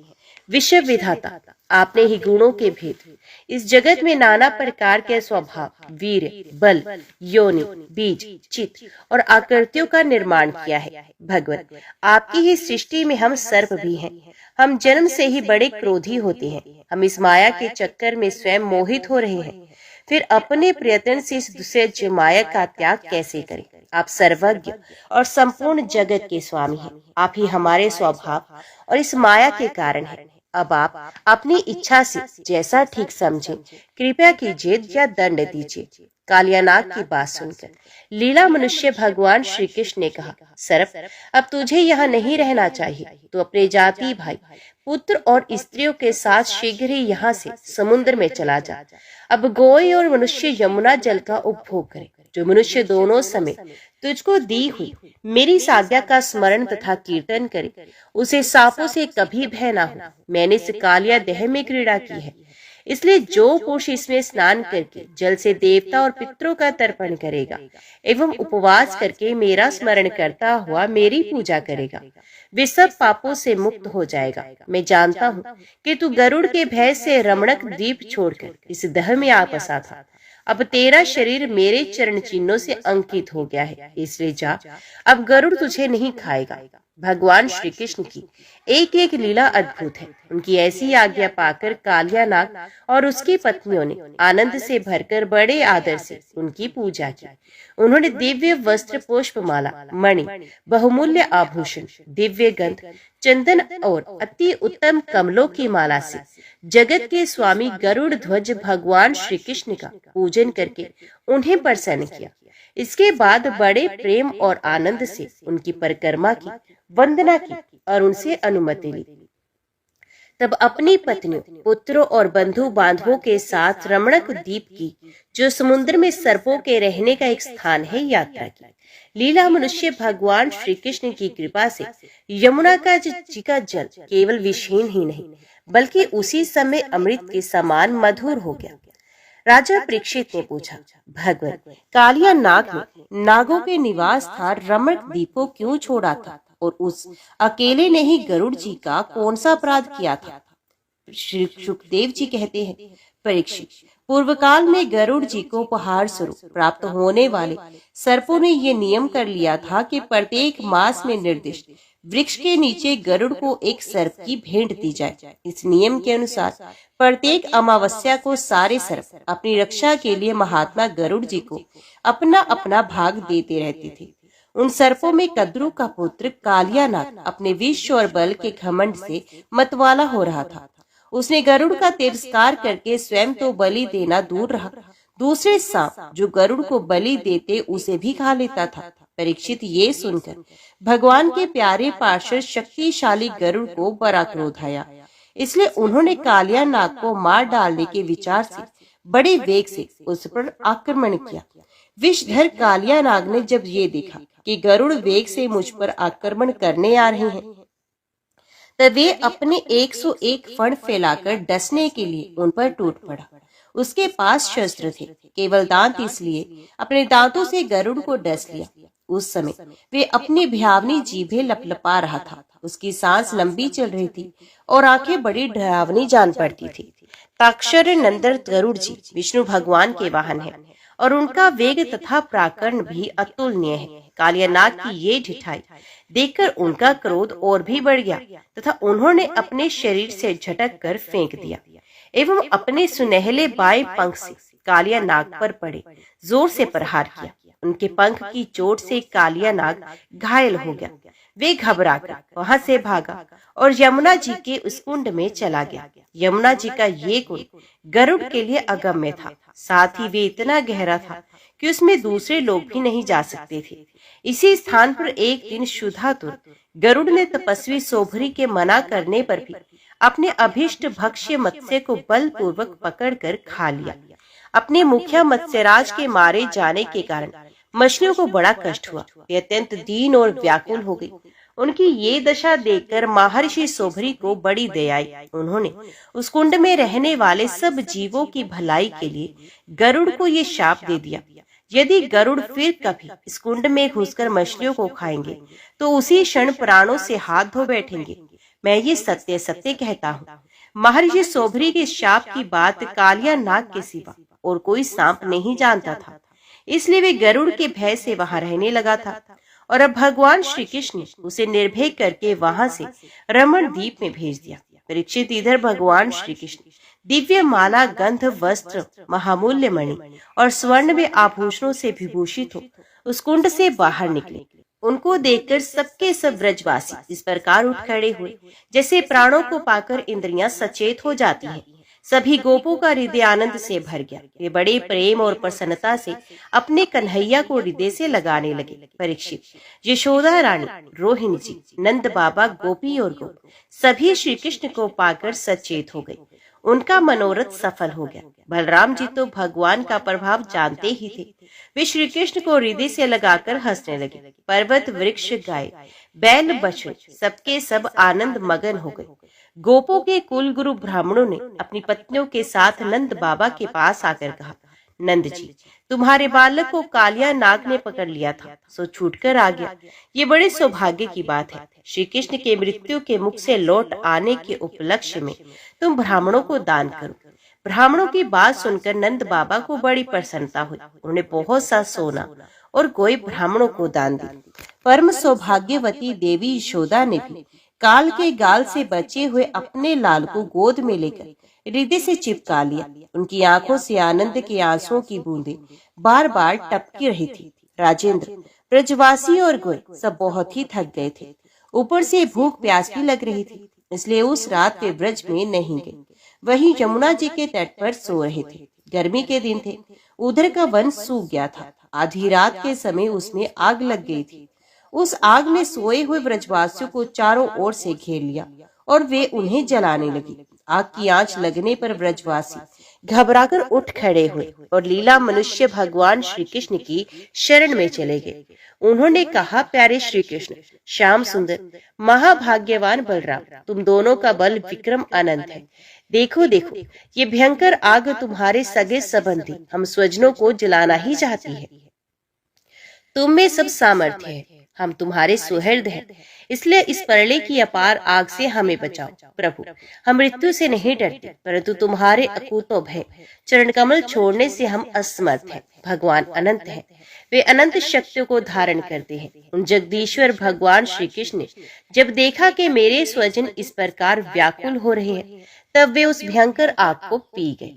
S1: विश्व विधाता, आपने ही गुणों के भेद, इस जगत में नाना प्रकार के स्वभाव, वीर, बल, योनि, बीज, चित और आकृतियों का निर्माण किया है। भगवत, आपकी ही सृष्टि में हम सर्प भी हैं। हम जन्म से ही बड़े क्रोधी होते हैं। हम इस माया के चक्कर में स्वयं मोहित हो रहे हैं, फिर अपने प्रयत्न से इस दुष्ट माया का त्याग कैसे करें? आप सर्वज्ञ और संपूर्ण जगत के स्वामी हैं। आप ही हमारे स्वभाव और इस माया के कारण हैं। अब आप अपनी इच्छा से जैसा ठीक समझें, कृपया कीजिए या दंड दीजिए। कालियानाग की बात सुनकर लीला मनुष्य भगवान श्री कृष्ण ने कहा, सर्प, अब तुझे यहाँ नहीं रहना चाहिए। तो अपने जाति भाई, पुत्र और स्त्रियों के साथ शीघ्र ही यहाँ से समुद्र में चला जा। अब गोई और मनुष्य यमुना जल का उपभोग करे। जो मनुष्य दोनों समय तुझको दी हुई मेरी साज्ञा का स्मरण तथा कीर्तन करे, उसे सांपों से कभी भय ना हो। मैंने इस कालिया देह में क्रीड़ा की है, इसलिए जो पुरुष इसमें स्नान करके जल से देवता और पितरों का तर्पण करेगा एवं उपवास करके मेरा स्मरण करता हुआ मेरी पूजा करेगा, वे सब पापों से मुक्त हो जाएगा। मैं जानता हूँ कि तू गरुड़ के भय से रमणक द्वीप छोड़कर इस दह में आ फंसा था। अब तेरा शरीर मेरे चरण चिन्हों से अंकित हो गया है, इसलिए जा, अब गरुड़ तुझे नहीं खाएगा। भगवान श्री कृष्ण की एक एक लीला अद्भुत है। उनकी ऐसी आज्ञा पाकर कालिया नाग और उसकी पत्नियों ने आनंद से भरकर बड़े आदर से उनकी पूजा की। उन्होंने दिव्य वस्त्र, पुष्पमाला, मणि, बहुमूल्य आभूषण, दिव्य गंध, चंदन और अति उत्तम कमलों की माला से जगत के स्वामी गरुड़ ध्वज भगवान श्री कृष्ण का पूजन करके उन्हें प्रसन्न किया। इसके बाद बड़े प्रेम और आनंद से उनकी परिक्रमा की, वंदना की और उनसे अनुमति ली। तब अपनी पत्नियों, पुत्रों और बंधु बांधवों के साथ रमणक द्वीप की, जो समुद्र में सर्पों के रहने का एक स्थान है, यात्रा की। लीला मनुष्य भगवान श्री कृष्ण की कृपा से यमुना का जी का जल केवल विषहीन ही नहीं, बल्कि उसी समय अमृत के समान मधुर हो गया। राजा परीक्षित ने पूछा, भगवत, कालिया नाग ने नागों के निवास स्थान रमणक द्वीप को क्यों छोड़ा था और उस अकेले ने ही गरुड़ जी का कौन सा अपराध किया था? श्री सुखदेव जी कहते हैं, परीक्षित, पूर्व काल में गरुड़ जी को उपहार स्वरूप प्राप्त होने वाले सर्पों ने ये नियम कर लिया था कि प्रत्येक मास में निर्दिष्ट वृक्ष के नीचे गरुड़ को एक सर्प की भेंट दी जाए। इस नियम के अनुसार प्रत्येक अमावस्या को सारे सर्प अपनी रक्षा के लिए महात्मा गरुड़ जी को अपना अपना भाग देते रहते थे। उन सर्पों में कद्रू का पुत्र कालिया नाग अपने विष और बल के घमंड से मतवाला हो रहा था। उसने गरुड़ का तिरस्कार करके स्वयं तो बलि देना दूर रहा, दूसरे सांप जो गरुड़ को बलि देते उसे भी खा लेता था। परीक्षित ये सुनकर भगवान के प्यारे पार्षद शक्तिशाली गरुड़ को बड़ा क्रोध आया, इसलिए उन्होंने कालिया नाग को मार डालने के विचार से बड़े वेग से उस पर आक्रमण किया। विषधर कालिया नाग ने जब ये देखा कि गरुड़ वेग से मुझ पर आक्रमण करने आ रहे हैं, तब वे अपने 101 फण फैलाकर डसने के लिए उन पर टूट पड़ा। उसके पास शस्त्र थे, केवल दांत, इसलिए अपने दांतों से गरुड़ को डस लिया। उस समय वे अपनी भयावनी जीभें लपलपा रहा था। उसकी सांस लंबी चल रही थी और आंखें बड़ी डरावनी जान पड़ती थी। ताक्षर नंदन गरुड़ जी विष्णु भगवान के वाहन है और उनका वेग तथा पराक्रम भी अतुलनीय है। कालिया नाग की ये ढिठाई देखकर उनका क्रोध और भी बढ़ गया तथा उन्होंने अपने शरीर से झटक कर फेंक दिया एवं अपने सुनहले बाएं पंख से कालिया नाग पर पड़े जोर से प्रहार किया। उनके पंख की चोट से कालिया नाग घायल हो गया। वे घबराकर वहां से भागा और यमुना जी के उस कुंड में चला गया। यमुना जी का ये कुंड गरुड़ के लिए अगम्य था, साथ ही वे इतना गहरा था कि उसमें दूसरे लोग भी नहीं जा सकते थे। इसी स्थान पर एक दिन शुद्धातुर गरुड़ ने तपस्वी सोभरी के मना करने पर भी अपने अभिष्ट भक्ष्य मत्स्य को बलपूर्वक पकड़कर खा लिया। अपने मुखिया मत्स्यराज के मारे जाने के कारण मछलियों को बड़ा कष्ट हुआ। वे अत्यंत दीन और व्याकुल हो गई। उनकी ये दशा देखकर महर्षि सोभरी को बड़ी दया आई। उन्होंने उस कुंड में रहने वाले सब जीवों की भलाई के लिए गरुड़ को ये शाप दे दिया, यदि गरुड़ फिर कभी इस कुंड में घुसकर मछलियों को खाएंगे तो उसी क्षण प्राणों से हाथ धो बैठेंगे। मैं ये सत्य सत्य कहता हूँ। महर्षि सोभरी के शाप की बात कालिया नाग के सिवा और कोई सांप नहीं जानता था, इसलिए वे गरुड़ के भय से वहां रहने लगा था। और अब भगवान श्री कृष्ण ने उसे निर्भय करके वहां से रमण द्वीप में भेज दिया। परीक्षित, इधर भगवान श्री कृष्ण दिव्य माला, गंध, वस्त्र, महामूल्य मणि और स्वर्ण में आभूषणों से विभूषित हो उस कुंड से बाहर निकले। उनको देखकर सबके सब ब्रजवासी इस प्रकार उठ खड़े हुए जैसे प्राणों को पाकर इंद्रियां सचेत हो जाती हैं। सभी गोपों का हृदय आनंद से भर गया। वे बड़े प्रेम और प्रसन्नता से अपने कन्हैया को हृदय से लगाने लगे। परीक्षित, यशोदा रानी, रोहिणी जी, नंद बाबा, गोपी और गोप सभी श्री कृष्ण को पाकर सचेत हो गए। उनका मनोरथ सफल हो गया। बलराम जी तो भगवान का प्रभाव जानते ही थे। वे श्री कृष्ण को हृदय से लगाकर हंसने लगे। पर्वत, वृक्ष, गाय, बैल, बछड़े सबके सब आनंद मगन हो गए। गोपों के कुल गुरु ब्राह्मणों ने अपनी पत्नियों के साथ नंद बाबा के पास आकर कहा, नंद जी, तुम्हारे बालक को कालिया नाग ने पकड़ लिया था, सो छूटकर आ गया। ये बड़े सौभाग्य की बात है। श्री कृष्ण के मृत्यु के मुख से लौट आने के उपलक्ष्य में तुम ब्राह्मणों को दान करो। ब्राह्मणों की बात सुनकर नंद बाबा को बड़ी प्रसन्नता हुई। उन्होंने बहुत सा सोना और कोई ब्राह्मणों को दान दी। परम सौभाग्यवती देवी यशोदा ने भी काल के गाल से बचे हुए अपने लाल को गोद में लेकर हृदय से चिपका लिया। उनकी आंखों से आनंद के आंसुओं की बूंदें बार बार टपकी रही थी। राजेंद्र, ब्रजवासी और गोय सब बहुत ही थक गए थे। ऊपर से भूख प्यास भी लग रही थी, इसलिए उस रात वे ब्रज में नहीं गए। वहीं यमुना जी के तट पर सो रहे थे। गर्मी के दिन थे, उधर का वन सूख गया था। आधी रात के समय उसमें आग लग गई थी। उस आग ने सोए हुए ब्रजवासियों को चारों ओर से घेर लिया और वे उन्हें जलाने लगी। आग की आंच लगने पर ब्रजवासी घबराकर उठ खड़े हुए और लीला मनुष्य भगवान श्री कृष्ण की शरण में चले गए। उन्होंने कहा, प्यारे श्री कृष्ण, श्याम सुंदर, महाभाग्यवान बलराम, तुम दोनों का बल विक्रम अनंत है। देखो देखो, ये भयंकर आग तुम्हारे सगे संबंधी हम स्वजनों को जलाना ही चाहती है। तुम में सब सामर्थ्य है, हम तुम्हारे सुहृद हैं, इसलिए इस प्रलय की अपार आग से हमें बचाओ। प्रभु, हम मृत्यु से नहीं डरते, परंतु तुम्हारे अकूतो भय चरण कमल छोड़ने से हम असमर्थ हैं। भगवान अनंत है, वे अनंत शक्तियों को धारण करते हैं। उन जगदीश्वर भगवान श्री कृष्ण ने जब देखा कि मेरे स्वजन इस प्रकार व्याकुल हो रहे हैं, तब वे उस भयंकर आग को पी गए।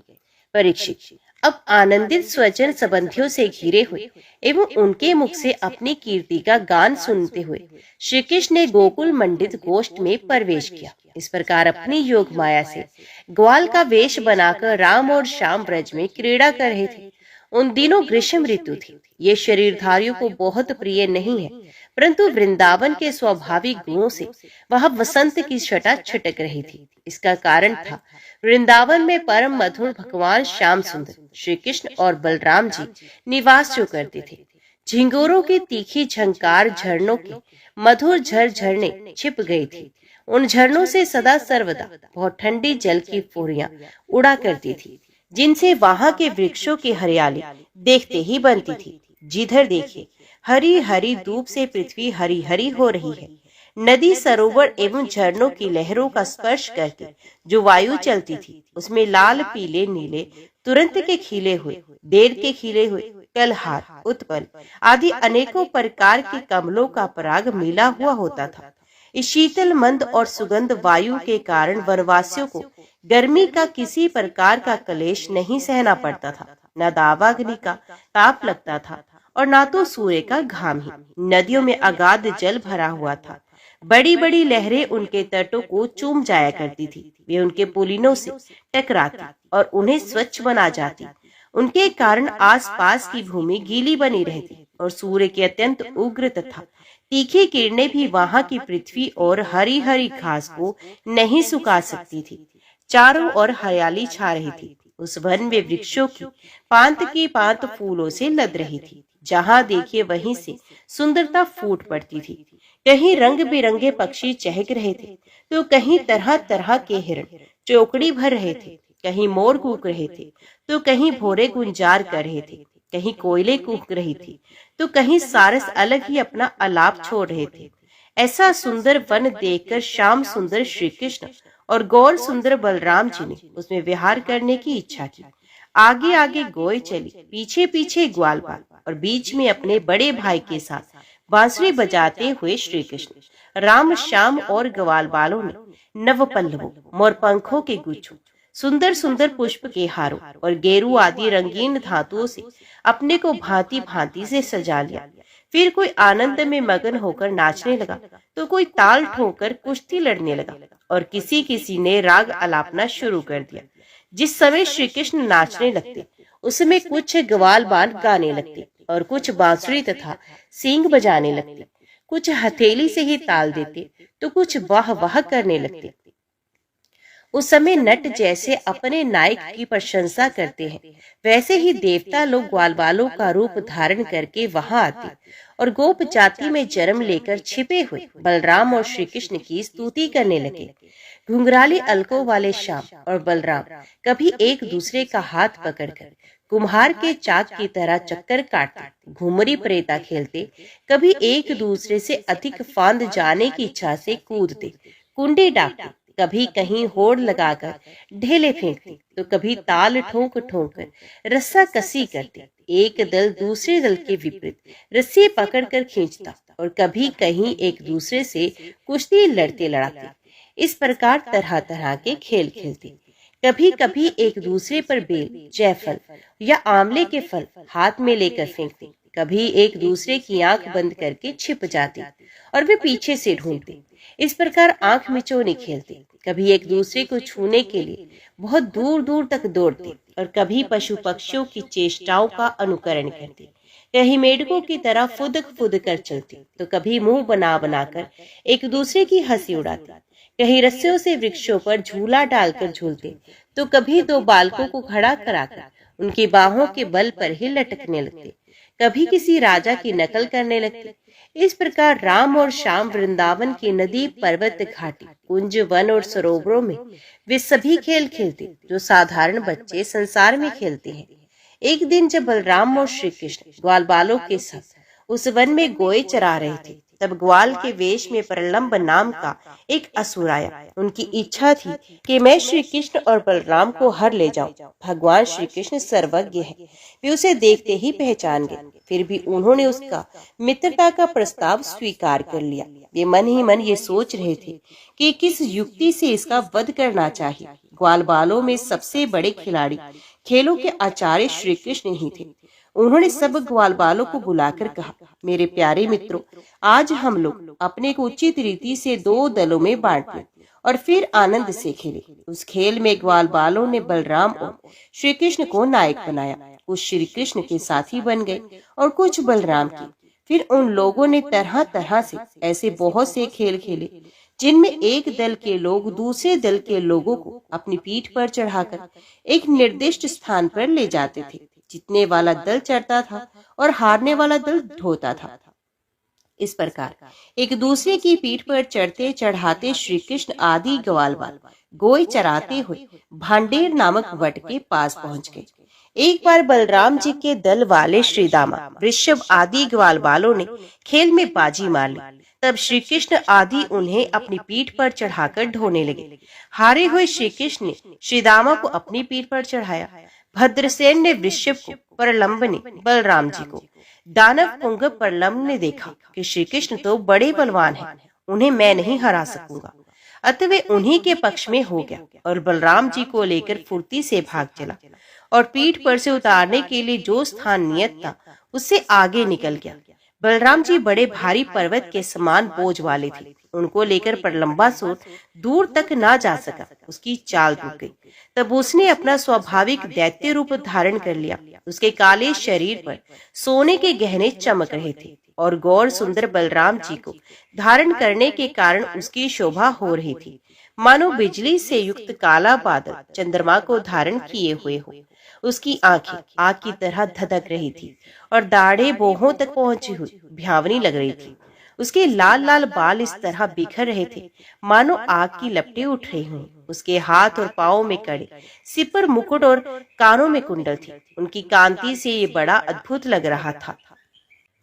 S1: परीक्षित, अब आनंदित स्वजन संबंधियों से घिरे हुए एवं उनके मुख से अपनी कीर्ति का गान सुनते हुए श्री कृष्ण ने गोकुल मंडित गोष्ठ में प्रवेश किया। इस प्रकार अपनी योग माया से ग्वाल का वेश बनाकर राम और श्याम ब्रज में क्रीड़ा कर रहे थे। उन दिनों ग्रीष्म ऋतु थी। ये शरीरधारियों को बहुत प्रिय नहीं है, परंतु वृंदावन के स्वाभाविक गुणों से वह वसंत की छटा छिटक रही थी। इसका कारण था वृंदावन में परम मधुर भगवान श्याम सुंदर श्री कृष्ण और बलराम जी निवास जो करते थे। झिंगोरों की तीखी झंकार झरनों के मधुर झर झरने छिप गई थी। उन झरनों से सदा सर्वदा बहुत ठंडी जल की फुरियां उड़ा करती थी, जिनसे वहां के वृक्षों की हरियाली देखते ही बनती थी। जिधर देखिए हरी हरी धूप से पृथ्वी हरी हरी हो रही है। नदी, सरोवर एवं झरनों की लहरों का स्पर्श करके जो वायु चलती थी, उसमें लाल, पीले, नीले, तुरंत के खिले हुए, देर के खिले हुए, कलहार, उत्पल आदि अनेकों प्रकार के कमलों का पराग मिला हुआ होता था। इस शीतल, मंद और सुगंध वायु के कारण वनवासियों को गर्मी का किसी प्रकार का क्लेश नहीं सहना पड़ता था। न दावाग्नि का ताप लगता था और न तो सूर्य का घाम ही। नदियों में अगाध जल भरा हुआ था। बड़ी बड़ी लहरें उनके तटों को चूम जाया करती थी। वे उनके पुलिनों से टकराती और उन्हें स्वच्छ बना जाती। उनके कारण आसपास की भूमि गीली बनी रहती और सूर्य की अत्यंत उग्र तथा तीखी किरणें भी वहां की पृथ्वी और हरी हरी घास को नहीं सुखा सकती थी। चारों ओर हरियाली छा रही थी। उस वन में वृक्षों की पांत फूलों से लद रही थी। जहां देखिए वहीं से सुंदरता फूट पड़ती थी। कहीं रंग बिरंगे पक्षी चहक रहे थे, तो कहीं तरह तरह के हिरण चौकड़ी भर रहे थे, कहीं मोर कूक रहे थे, तो कहीं भोरे गुंजार कर रहे थे, कहीं कोयले कूक रही थी, तो कहीं सारस अलग ही अपना आलाप छोड़ रहे थे। ऐसा सुंदर वन देखकर श्याम सुंदर श्री कृष्ण और गौर सुंदर बलराम जी ने उसमें विहार करने की इच्छा की। आगे आगे गोय चली, पीछे पीछे ग्वालबाल और बीच में अपने बड़े भाई के साथ बांसुरी बजाते हुए श्री कृष्ण। राम श्याम और ग्वालबालों ने नव पल्लवों, मोरपंखों के गुच्छों, सुंदर सुंदर पुष्प के हारों और गेरू आदि रंगीन धातुओं से अपने को भांति भांति से सजा लिया। फिर कोई आनंद में मगन होकर नाचने लगा, तो कोई ताल ठोकर कुश्ती लड़ने लगा और किसी किसी ने राग आलापना शुरू कर दिया। जिस समय श्री कृष्ण नाचने लगते, उसमें कुछ ग्वालबाल गाने लगते और कुछ बांसुरी तथा सींग बजाने लगते, कुछ हथेली से ही ताल देते, तो कुछ वाह वाह करने लगते। उस समय नट जैसे अपने नायक की प्रशंसा करते हैं, वैसे ही देवता लोग ग्वालबालों का रूप धारण करके वहां आते और गोप जाति में जन्म लेकर छिपे हुए बलराम और श्री कृष्ण की स्तुति करने लगे। घुंघराली अलकों वाले श्याम और बलराम कभी एक दूसरे का हाथ पकड़कर कुम्हार के चाक की तरह चक्कर काटते, घुमरी प्रेता खेलते, कभी एक दूसरे से अधिक फांद जाने की इच्छा से कूदते, कुंडे डाकते, कभी कहीं होड़ लगाकर ढेले फेंकते, तो कभी ताल ठोंक ठोंक कर रस्सा कसी करते। एक दल दूसरे दल के विपरीत रस्सी पकड़कर खींचता और कभी कहीं एक दूसरे से कुश्ती लड़ते लड़ाते। इस प्रकार तरह तरह के खेल खेलते। कभी कभी एक दूसरे पर बेल, जायफल या आंवले के फल हाथ में लेकर फेंकते, कभी एक दूसरे की आंख बंद करके छिप जाते और वे पीछे से ढूंढते। इस प्रकार आंख मिचौनी खेलते। कभी एक दूसरे को छूने के लिए बहुत दूर दूर तक दौड़ते और कभी पशु पक्षियों की चेष्टाओं का अनुकरण करते। कहीं मेढकों की तरह फुदक फुद कर चलते, तो कभी मुंह बना बनाकर एक दूसरे की हंसी उड़ाते। कहीं रस्सियों से वृक्षों पर झूला डालकर झूलते, तो कभी दो बालकों को खड़ा कराकर उनकी बाहों के बल पर ही लटकने लगते। कभी किसी राजा की नकल करने लगते। इस प्रकार राम और श्याम वृंदावन की नदी, पर्वत, घाटी, कुंज, वन और सरोवरों में वे सभी खेल खेलते जो साधारण बच्चे संसार में खेलते हैं। एक दिन जब बलराम और श्री कृष्ण ग्वालबालों के साथ उस वन में गोए चरा रहे थे, तब ग्वाल के वेश में प्रलंब नाम का एक असुर आया। उनकी इच्छा थी कि मैं श्री कृष्ण और बलराम को हर ले जाऊं। भगवान श्री कृष्ण सर्वज्ञ है, वे उसे देखते ही पहचान गए। फिर भी उन्होंने उसका मित्रता का प्रस्ताव स्वीकार कर लिया। वे मन ही मन ये सोच रहे थे कि किस युक्ति से इसका वध करना चाहिए। ग्वालबालों में सबसे बड़े खिलाड़ी, खेलों के आचार्य श्री कृष्ण ही थे। उन्होंने सब ग्वालबालों को बुलाकर कहा, मेरे प्यारे मित्रों, आज हम लोग अपने को उचित रीति से दो दलों में बांट लें और फिर आनंद से खेले। उस खेल में ग्वालबालों ने बलराम और श्री कृष्ण को नायक बनाया। कुछ श्री कृष्ण के साथी बन गए और कुछ बलराम के। फिर उन लोगों ने तरह तरह से ऐसे बहुत से खेल खेले जिनमें एक दल के लोग दूसरे दल के लोगों को अपनी पीठ पर चढ़ाकर एक निर्दिष्ट स्थान पर ले जाते थे। जीतने वाला दल चढ़ता था और हारने वाला दल ढोता था। इस प्रकार एक दूसरे की पीठ पर चढ़ते चढ़ाते श्री कृष्ण आदि ग्वालबाल गोई चराते हुए भांडेर नामक वट के पास पहुंच गए। एक बार बलराम जी के दल वाले श्रीदामा, वृषभ आदि ग्वालबालों ने खेल में बाजी मार ली। तब श्री कृष्ण आदि उन्हें अपनी पीठ पर चढ़ाकर ढोने लगे। हारे हुए श्री कृष्ण ने श्रीदामा को अपनी पीठ पर चढ़ाया। भद्रसेन ने वृषभ को, प्रलंब ने बलराम जी को। दानव पुंग प्रलंब ने देखा कि श्री कृष्ण तो बड़े बलवान हैं, उन्हें मैं नहीं हरा सकूंगा। अतः वे उन्हीं के पक्ष में हो गया और बलराम जी को लेकर फुर्ती से भाग चला और पीठ पर से उतारने के लिए जो स्थान नियत था उससे आगे निकल गया। बलराम जी बड़े भारी पर्वत के समान बोझ वाले थे। उनको लेकर प्रलंबासुर दूर तक ना जा सका। उसकी चाल रुक गई। तब उसने अपना स्वाभाविक दैत्य रूप धारण कर लिया। उसके काले शरीर पर सोने के गहने चमक रहे थे और गौर सुंदर बलराम जी को धारण करने के कारण उसकी शोभा हो रही थी, मानो बिजली से युक्त काला बादल चंद्रमा को धारण किए हुए हो। उसकी आंखें आग की तरह धधक रही थी और दाढ़ें भौहों तक पहुंची हुई भयावनी लग रही थी। उसके लाल लाल बाल इस तरह बिखर रहे थे मानो आग की लपटें उठ रही हों। उसके हाथ और पांवों में कड़े, सिर पर मुकुट और कानों में कुंडल थी। उनकी कांति से ये बड़ा अद्भुत लग रहा था।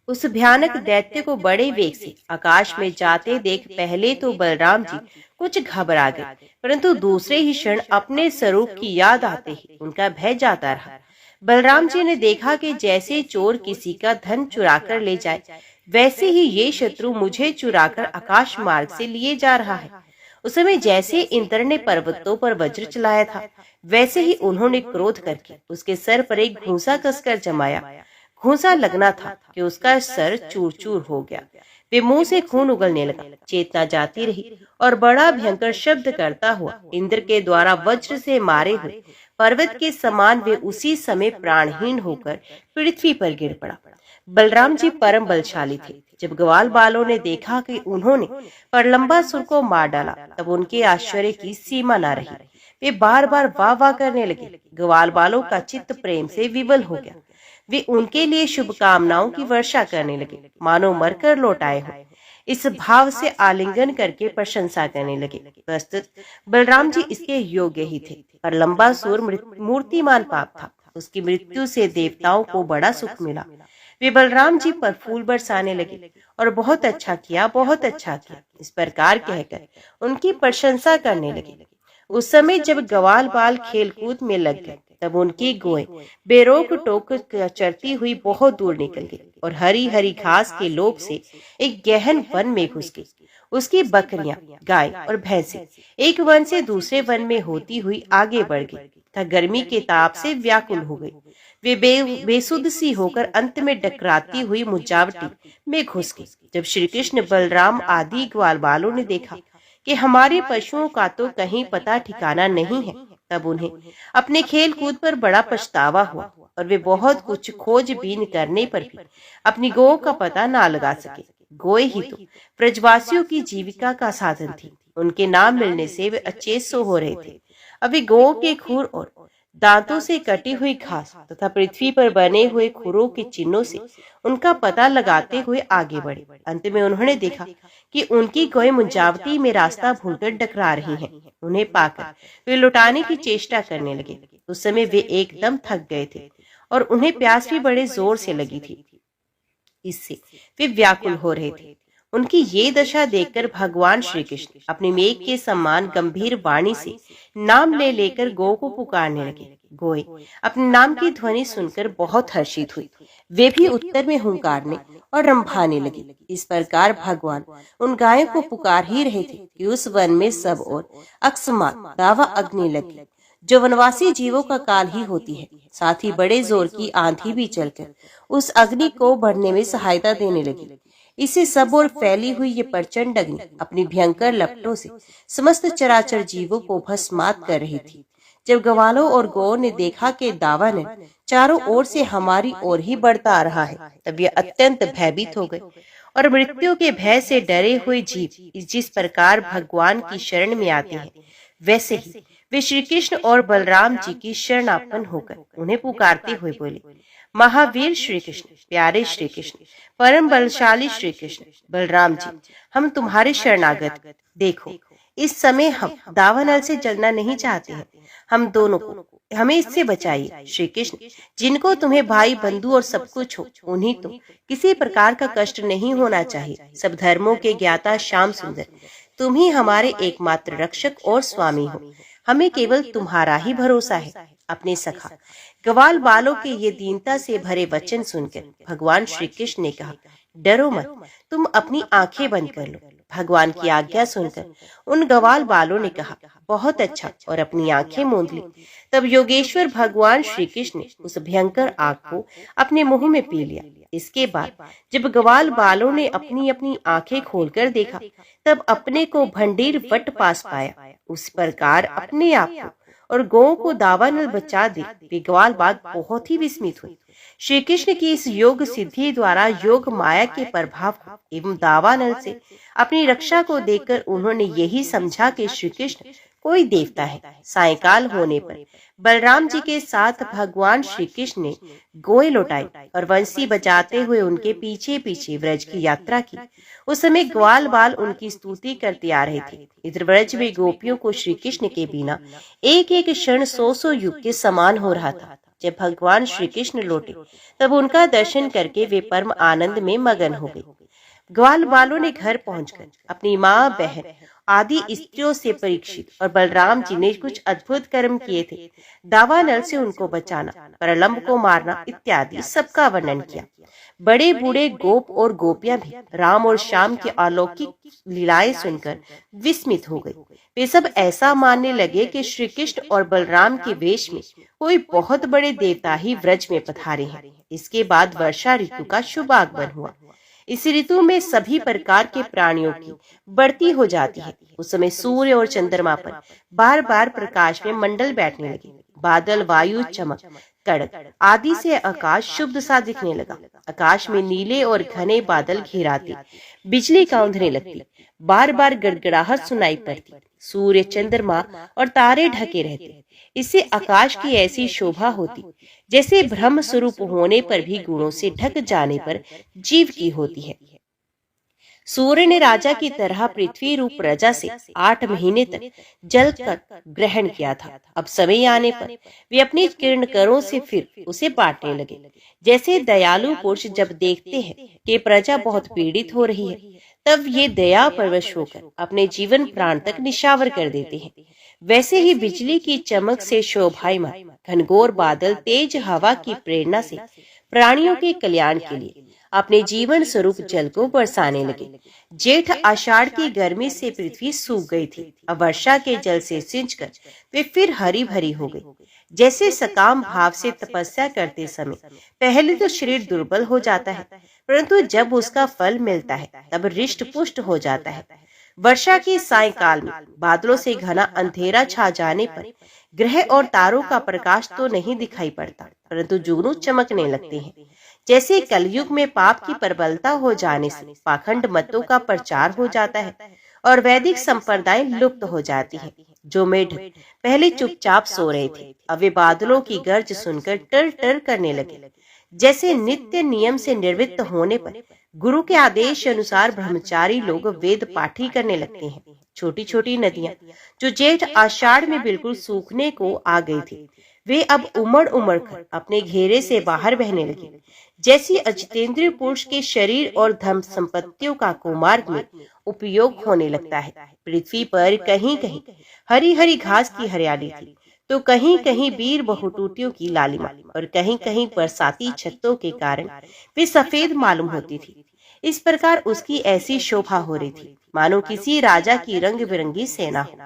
S1: उस भयानक दैत्य को बड़े वेग से आकाश में जाते देख पहले तो बलराम जी कुछ घबरा गए, परंतु दूसरे ही क्षण अपने स्वरूप की याद आते ही उनका भय जाता रहा। बलराम जी ने देखा कि जैसे चोर किसी का धन चुरा कर ले जाए, वैसे ही ये शत्रु मुझे चुराकर आकाश मार्ग से लिए जा रहा है। उस समय जैसे इंद्र ने पर्वतों पर वज्र चलाया था, वैसे ही उन्होंने क्रोध करके उसके सर पर एक घूंसा कसकर जमाया। घूंसा लगना था कि उसका सर चूर चूर हो गया। वे मुंह से खून उगलने लगा। चेतना जाती रही और बड़ा भयंकर शब्द करता हुआ इंद्र के द्वारा वज्र से मारे हुए पर्वत के समान वे उसी समय प्राणहीन होकर पृथ्वी पर गिर पड़ा। बलराम जी परम बलशाली थे। जब ग्वाल बालों ने देखा कि उन्होंने प्रलंबासुर को मार डाला, तब उनके आश्चर्य की सीमा न रही। वे बार बार वाह वाह करने लगे। ग्वाल बालों का चित्त प्रेम से विवल हो गया। वे उनके लिए शुभकामनाओं की वर्षा करने लगे, मानो मरकर लौट आए हो। इस भाव से आलिंगन करके प्रशंसा करने लगे। प्रस्तुत बलराम जी इसके योग्य ही थे। प्रलंबासुर मूर्तिमान पाप था। उसकी मृत्यु से देवताओं को बड़ा सुख मिला। वे बलराम जी पर फूल बरसाने लगे और बहुत अच्छा किया, बहुत अच्छा किया, इस प्रकार कहकर उनकी प्रशंसा करने लगे। उस समय जब ग्वाल बाल खेल कूद में लग गए, तब उनकी गोएं बेरोक टोक चरती हुई बहुत दूर निकल गई और हरी हरी घास के लोभ से एक गहन वन में घुस गई। उसकी बकरियां, गाय और भैंसें एक वन से दूसरे वन में होती हुई आगे बढ़ गई तथा गर्मी के ताप से व्याकुल हो गई। वे बेसुध सी होकर अंत में डकराती हुई मुजावटी में घुस गई। जब श्री कृष्ण, बलराम आदि ग्वाल बालों ने देखा कि हमारे पशुओं का तो कहीं पता ठिकाना नहीं है, तब उन्हें अपने खेल कूद पर बड़ा पछतावा हुआ और वे बहुत कुछ खोजबीन करने पर भी अपनी गौ का पता ना लगा सके। गोए ही तो ब्रजवासियों की जीविका का साधन थी। उनके नाम मिलने से वे अचेत सो हो रहे थे। अभी गौ के खुर और दांतों से कटी हुई घास तथा पृथ्वी पर बने हुए खुरों के चिन्हों से उनका पता लगाते हुए आगे बढ़े। अंत में उन्होंने देखा कि उनकी गौएं मुंजावटी में रास्ता भूलकर डकरा रही हैं। उन्हें पाकर वे लौटाने की चेष्टा करने लगे। उस समय वे एकदम थक गए थे और उन्हें प्यास भी बड़े जोर से लगी थी। इससे वे व्याकुल हो रहे थे। उनकी ये दशा देखकर भगवान श्री कृष्ण अपने मेघ के समान गंभीर वाणी से नाम ले लेकर गौ को पुकारने लगे। गोए अपने नाम की ध्वनि सुनकर बहुत हर्षित हुई। वे भी उत्तर में हुंकारने और रंभाने लगी। इस प्रकार भगवान उन गायों को पुकार ही रहे थे कि उस वन में सब और अकस्मात दावा अग्नि लगी, जो वनवासी जीवों का काल ही होती है। साथ ही बड़े जोर की आंधी भी चलकर उस अग्नि को बढ़ने में सहायता देने लगी। इससे सब ओर फैली हुई ये प्रचंड अग्नि अपनी भयंकर लपटों से समस्त चराचर जीवों को भस्मात कर रही थी। जब ग्वालों और गौओं ने देखा कि दावानल चारों ओर से हमारी ओर ही बढ़ता आ रहा है, तब ये अत्यंत भयभीत हो गए और मृत्यु के भय से डरे हुए जीव जिस प्रकार भगवान की शरण में आते हैं, वैसे ही वे श्री कृष्ण और बलराम जी की शरणापन्न होकर उन्हें पुकारते हुए बोले, महावीर श्री कृष्ण, प्यारे श्री कृष्ण, परम बलशाली श्री कृष्ण, बलराम जी, हम तुम्हारे शरणागत। देखो, इस समय हम दावानल से जलना नहीं चाहते हैं। हम दोनों को हमें इससे बचाइए। श्री कृष्ण, जिनको तुम्हें भाई बंधु और सब कुछ हो, उन्हीं तो किसी प्रकार का कष्ट नहीं होना चाहिए। सब धर्मों के ज्ञाता श्याम सुंदर, तुम ही हमारे एकमात्र रक्षक और स्वामी हो। हमें केवल तुम्हारा ही भरोसा है। अपने सखा ग्वाल बालों के ये दीनता से भरे वचन सुनकर भगवान श्री कृष्ण ने कहा, डरो मत, तुम अपनी आंखें बंद कर लो। भगवान की आज्ञा सुनकर उन ग्वाल बालों ने कहा, बहुत अच्छा, और अपनी आंखें मूंद ली। तब योगेश्वर भगवान श्री कृष्ण ने उस भयंकर आग को अपने मुंह में पी लिया। इसके बाद जब ग्वाल बालों ने अपनी अपनी आंखें खोलकर देखा, तब अपने को भंडीर वट पास पाया। उस प्रकार अपने आप को और गौ को दावानल बचा दे वे ग्वाल बाल बहुत ही विस्मित हुए। श्री कृष्ण की इस योग सिद्धि द्वारा योग माया के प्रभाव एवं दावानल से अपनी रक्षा को देखकर उन्होंने यही समझा कि श्री कृष्ण कोई देवता है। सायंकाल होने पर बलराम जी के साथ भगवान श्री कृष्ण ने गोए लौटाई और वंशी बजाते हुए उनके पीछे पीछे व्रज की यात्रा की। उस समय ग्वाल बाल उनकी स्तुति करते आ रहे थे। इधर व्रज में गोपियों को श्री कृष्ण के बिना एक एक क्षण 100 युग के समान हो रहा था। जब भगवान श्री कृष्ण लौटे तब उनका दर्शन करके वे परम आनंद में मगन हो गए। ग्वाल बालों ने घर पहुंचकर अपनी माँ, बहन आदि स्त्रियों से परीक्षित और बलराम जी ने कुछ अद्भुत कर्म किए थे, दावानल से उनको बचाना, प्रलंब को मारना इत्यादि सबका वर्णन किया। बड़े बूढ़े गोप और गोपियां भी राम और श्याम की अलौकिक लीलाएं सुनकर विस्मित हो गए। वे सब ऐसा मानने लगे कि श्री कृष्ण और बलराम के वेश में कोई बहुत बड़े देवता ही व्रज में पधारे हैं। इसके बाद वर्षा ऋतु का शुभ आगमन हुआ। इस ऋतु में सभी प्रकार के प्राणियों की बढ़ती हो जाती है। उस समय सूर्य और चंद्रमा पर बार बार प्रकाश में मंडल बैठने लगे। बादल, वायु, चमक, कड़क आदि से आकाश शुद्ध सा दिखने लगा। आकाश में नीले और घने बादल घिराते, बिजली कौंधने लगती, बार बार गड़गड़ाहट सुनाई पड़ती। सूर्य, चंद्रमा और तारे ढके रहते। इससे आकाश की ऐसी शोभा होती जैसे ब्रह्म स्वरूप होने पर भी गुणों से ढक जाने पर जीव की होती है। सूर्य ने राजा की तरह पृथ्वी रूप प्रजा से 8 महीने तक जल कर ग्रहण किया था। अब समय आने पर वे अपनी किरणकरों से फिर उसे बांटने लगे। जैसे दयालु पुरुष जब देखते हैं कि प्रजा बहुत पीड़ित हो रही है, तब ये दया परवश होकर अपने जीवन प्राण तक निशावर कर देते हैं। वैसे ही बिजली की चमक से शोभायमान घनघोर बादल तेज हवा की प्रेरणा से प्राणियों के कल्याण के लिए अपने जीवन स्वरूप जल को बरसाने लगे। जेठ आषाढ़ की गर्मी से पृथ्वी सूख गई थी। अब वर्षा के जल से सिंचकर वे फिर हरी भरी हो गई। जैसे सकाम भाव से तपस्या करते समय पहले तो शरीर दुर्बल हो जाता है, परंतु जब उसका फल मिलता है तब हृष्ट पुष्ट हो जाता है। वर्षा के सायंकाल में बादलों से घना अंधेरा छा जाने पर ग्रह और तारों का प्रकाश तो नहीं दिखाई पड़ता, परंतु जुगनू चमकने लगते हैं। जैसे कलयुग में पाप की प्रबलता हो जाने से पाखंड मतों का प्रचार हो जाता है और वैदिक संप्रदाय लुप्त हो जाती है। जो मेढक पहले चुपचाप सो रहे थे, अब वे बादलों की गर्ज सुनकर टर टर करने लगे। जैसे नित्य नियम से निवृत्त होने पर गुरु के आदेश अनुसार ब्रह्मचारी लोग वेद पाठी करने लगते हैं। छोटी छोटी नदियां जो जेठ आषाढ़ में बिल्कुल सूखने को आ गई थी, वे अब उमड़ उमड़ कर अपने घेरे से बाहर बहने लगे। जैसी अजितेंद्रिय पुरुष के शरीर और धन संपत्तियों का कुमार्ग में उपयोग होने लगता है। पृथ्वी पर कहीं कहीं हरी हरी घास की हरियाली थी, तो कहीं कहीं वीर बहुटूटियों की लालिमा और कहीं कहीं बरसाती छत्तों के कारण वे सफेद मालूम होती थी। इस प्रकार उसकी ऐसी शोभा हो रही थी मानो किसी राजा की रंग बिरंगी सेना हो।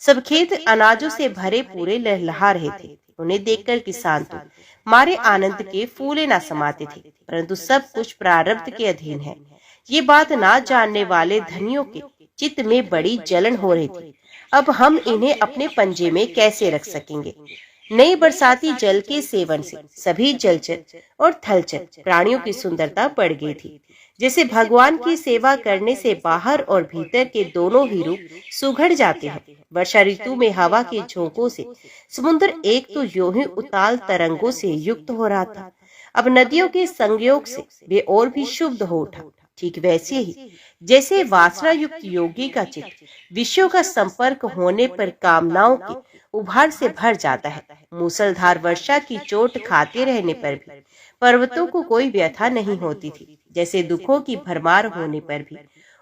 S1: सब खेत अनाजों से भरे पूरे लहलहा रहे थे। उन्हें देखकर किसान तो मारे आनंद के फूले ना समाते थे, परंतु सब कुछ प्रारब्ध के अधीन है। ये बात ना जानने वाले धनियों के चित्त में बड़ी जलन हो रही थी। अब हम इन्हें अपने पंजे में कैसे रख सकेंगे। नई बरसाती जल के सेवन से सभी जलचर और थलचर प्राणियों की सुंदरता बढ़ गई थी। जैसे भगवान की सेवा करने से बाहर और भीतर के दोनों ही रूप सुघड़ जाते हैं। वर्षा ऋतु में हवा के झोंकों से समुद्र एक तो यूं ही उताल तरंगों से युक्त हो रहा था, अब नदियों के संयोग से वे और भी शुद्ध हो उठा। ठीक वैसे ही जैसे वासना युक्त योगी का चित्त विषयों का संपर्क होने पर कामनाओं के उभार से भर जाता है। मूसलधार वर्षा की चोट खाते रहने पर भी पर्वतों को कोई व्यथा नहीं होती थी। जैसे दुखों की भरमार होने पर भी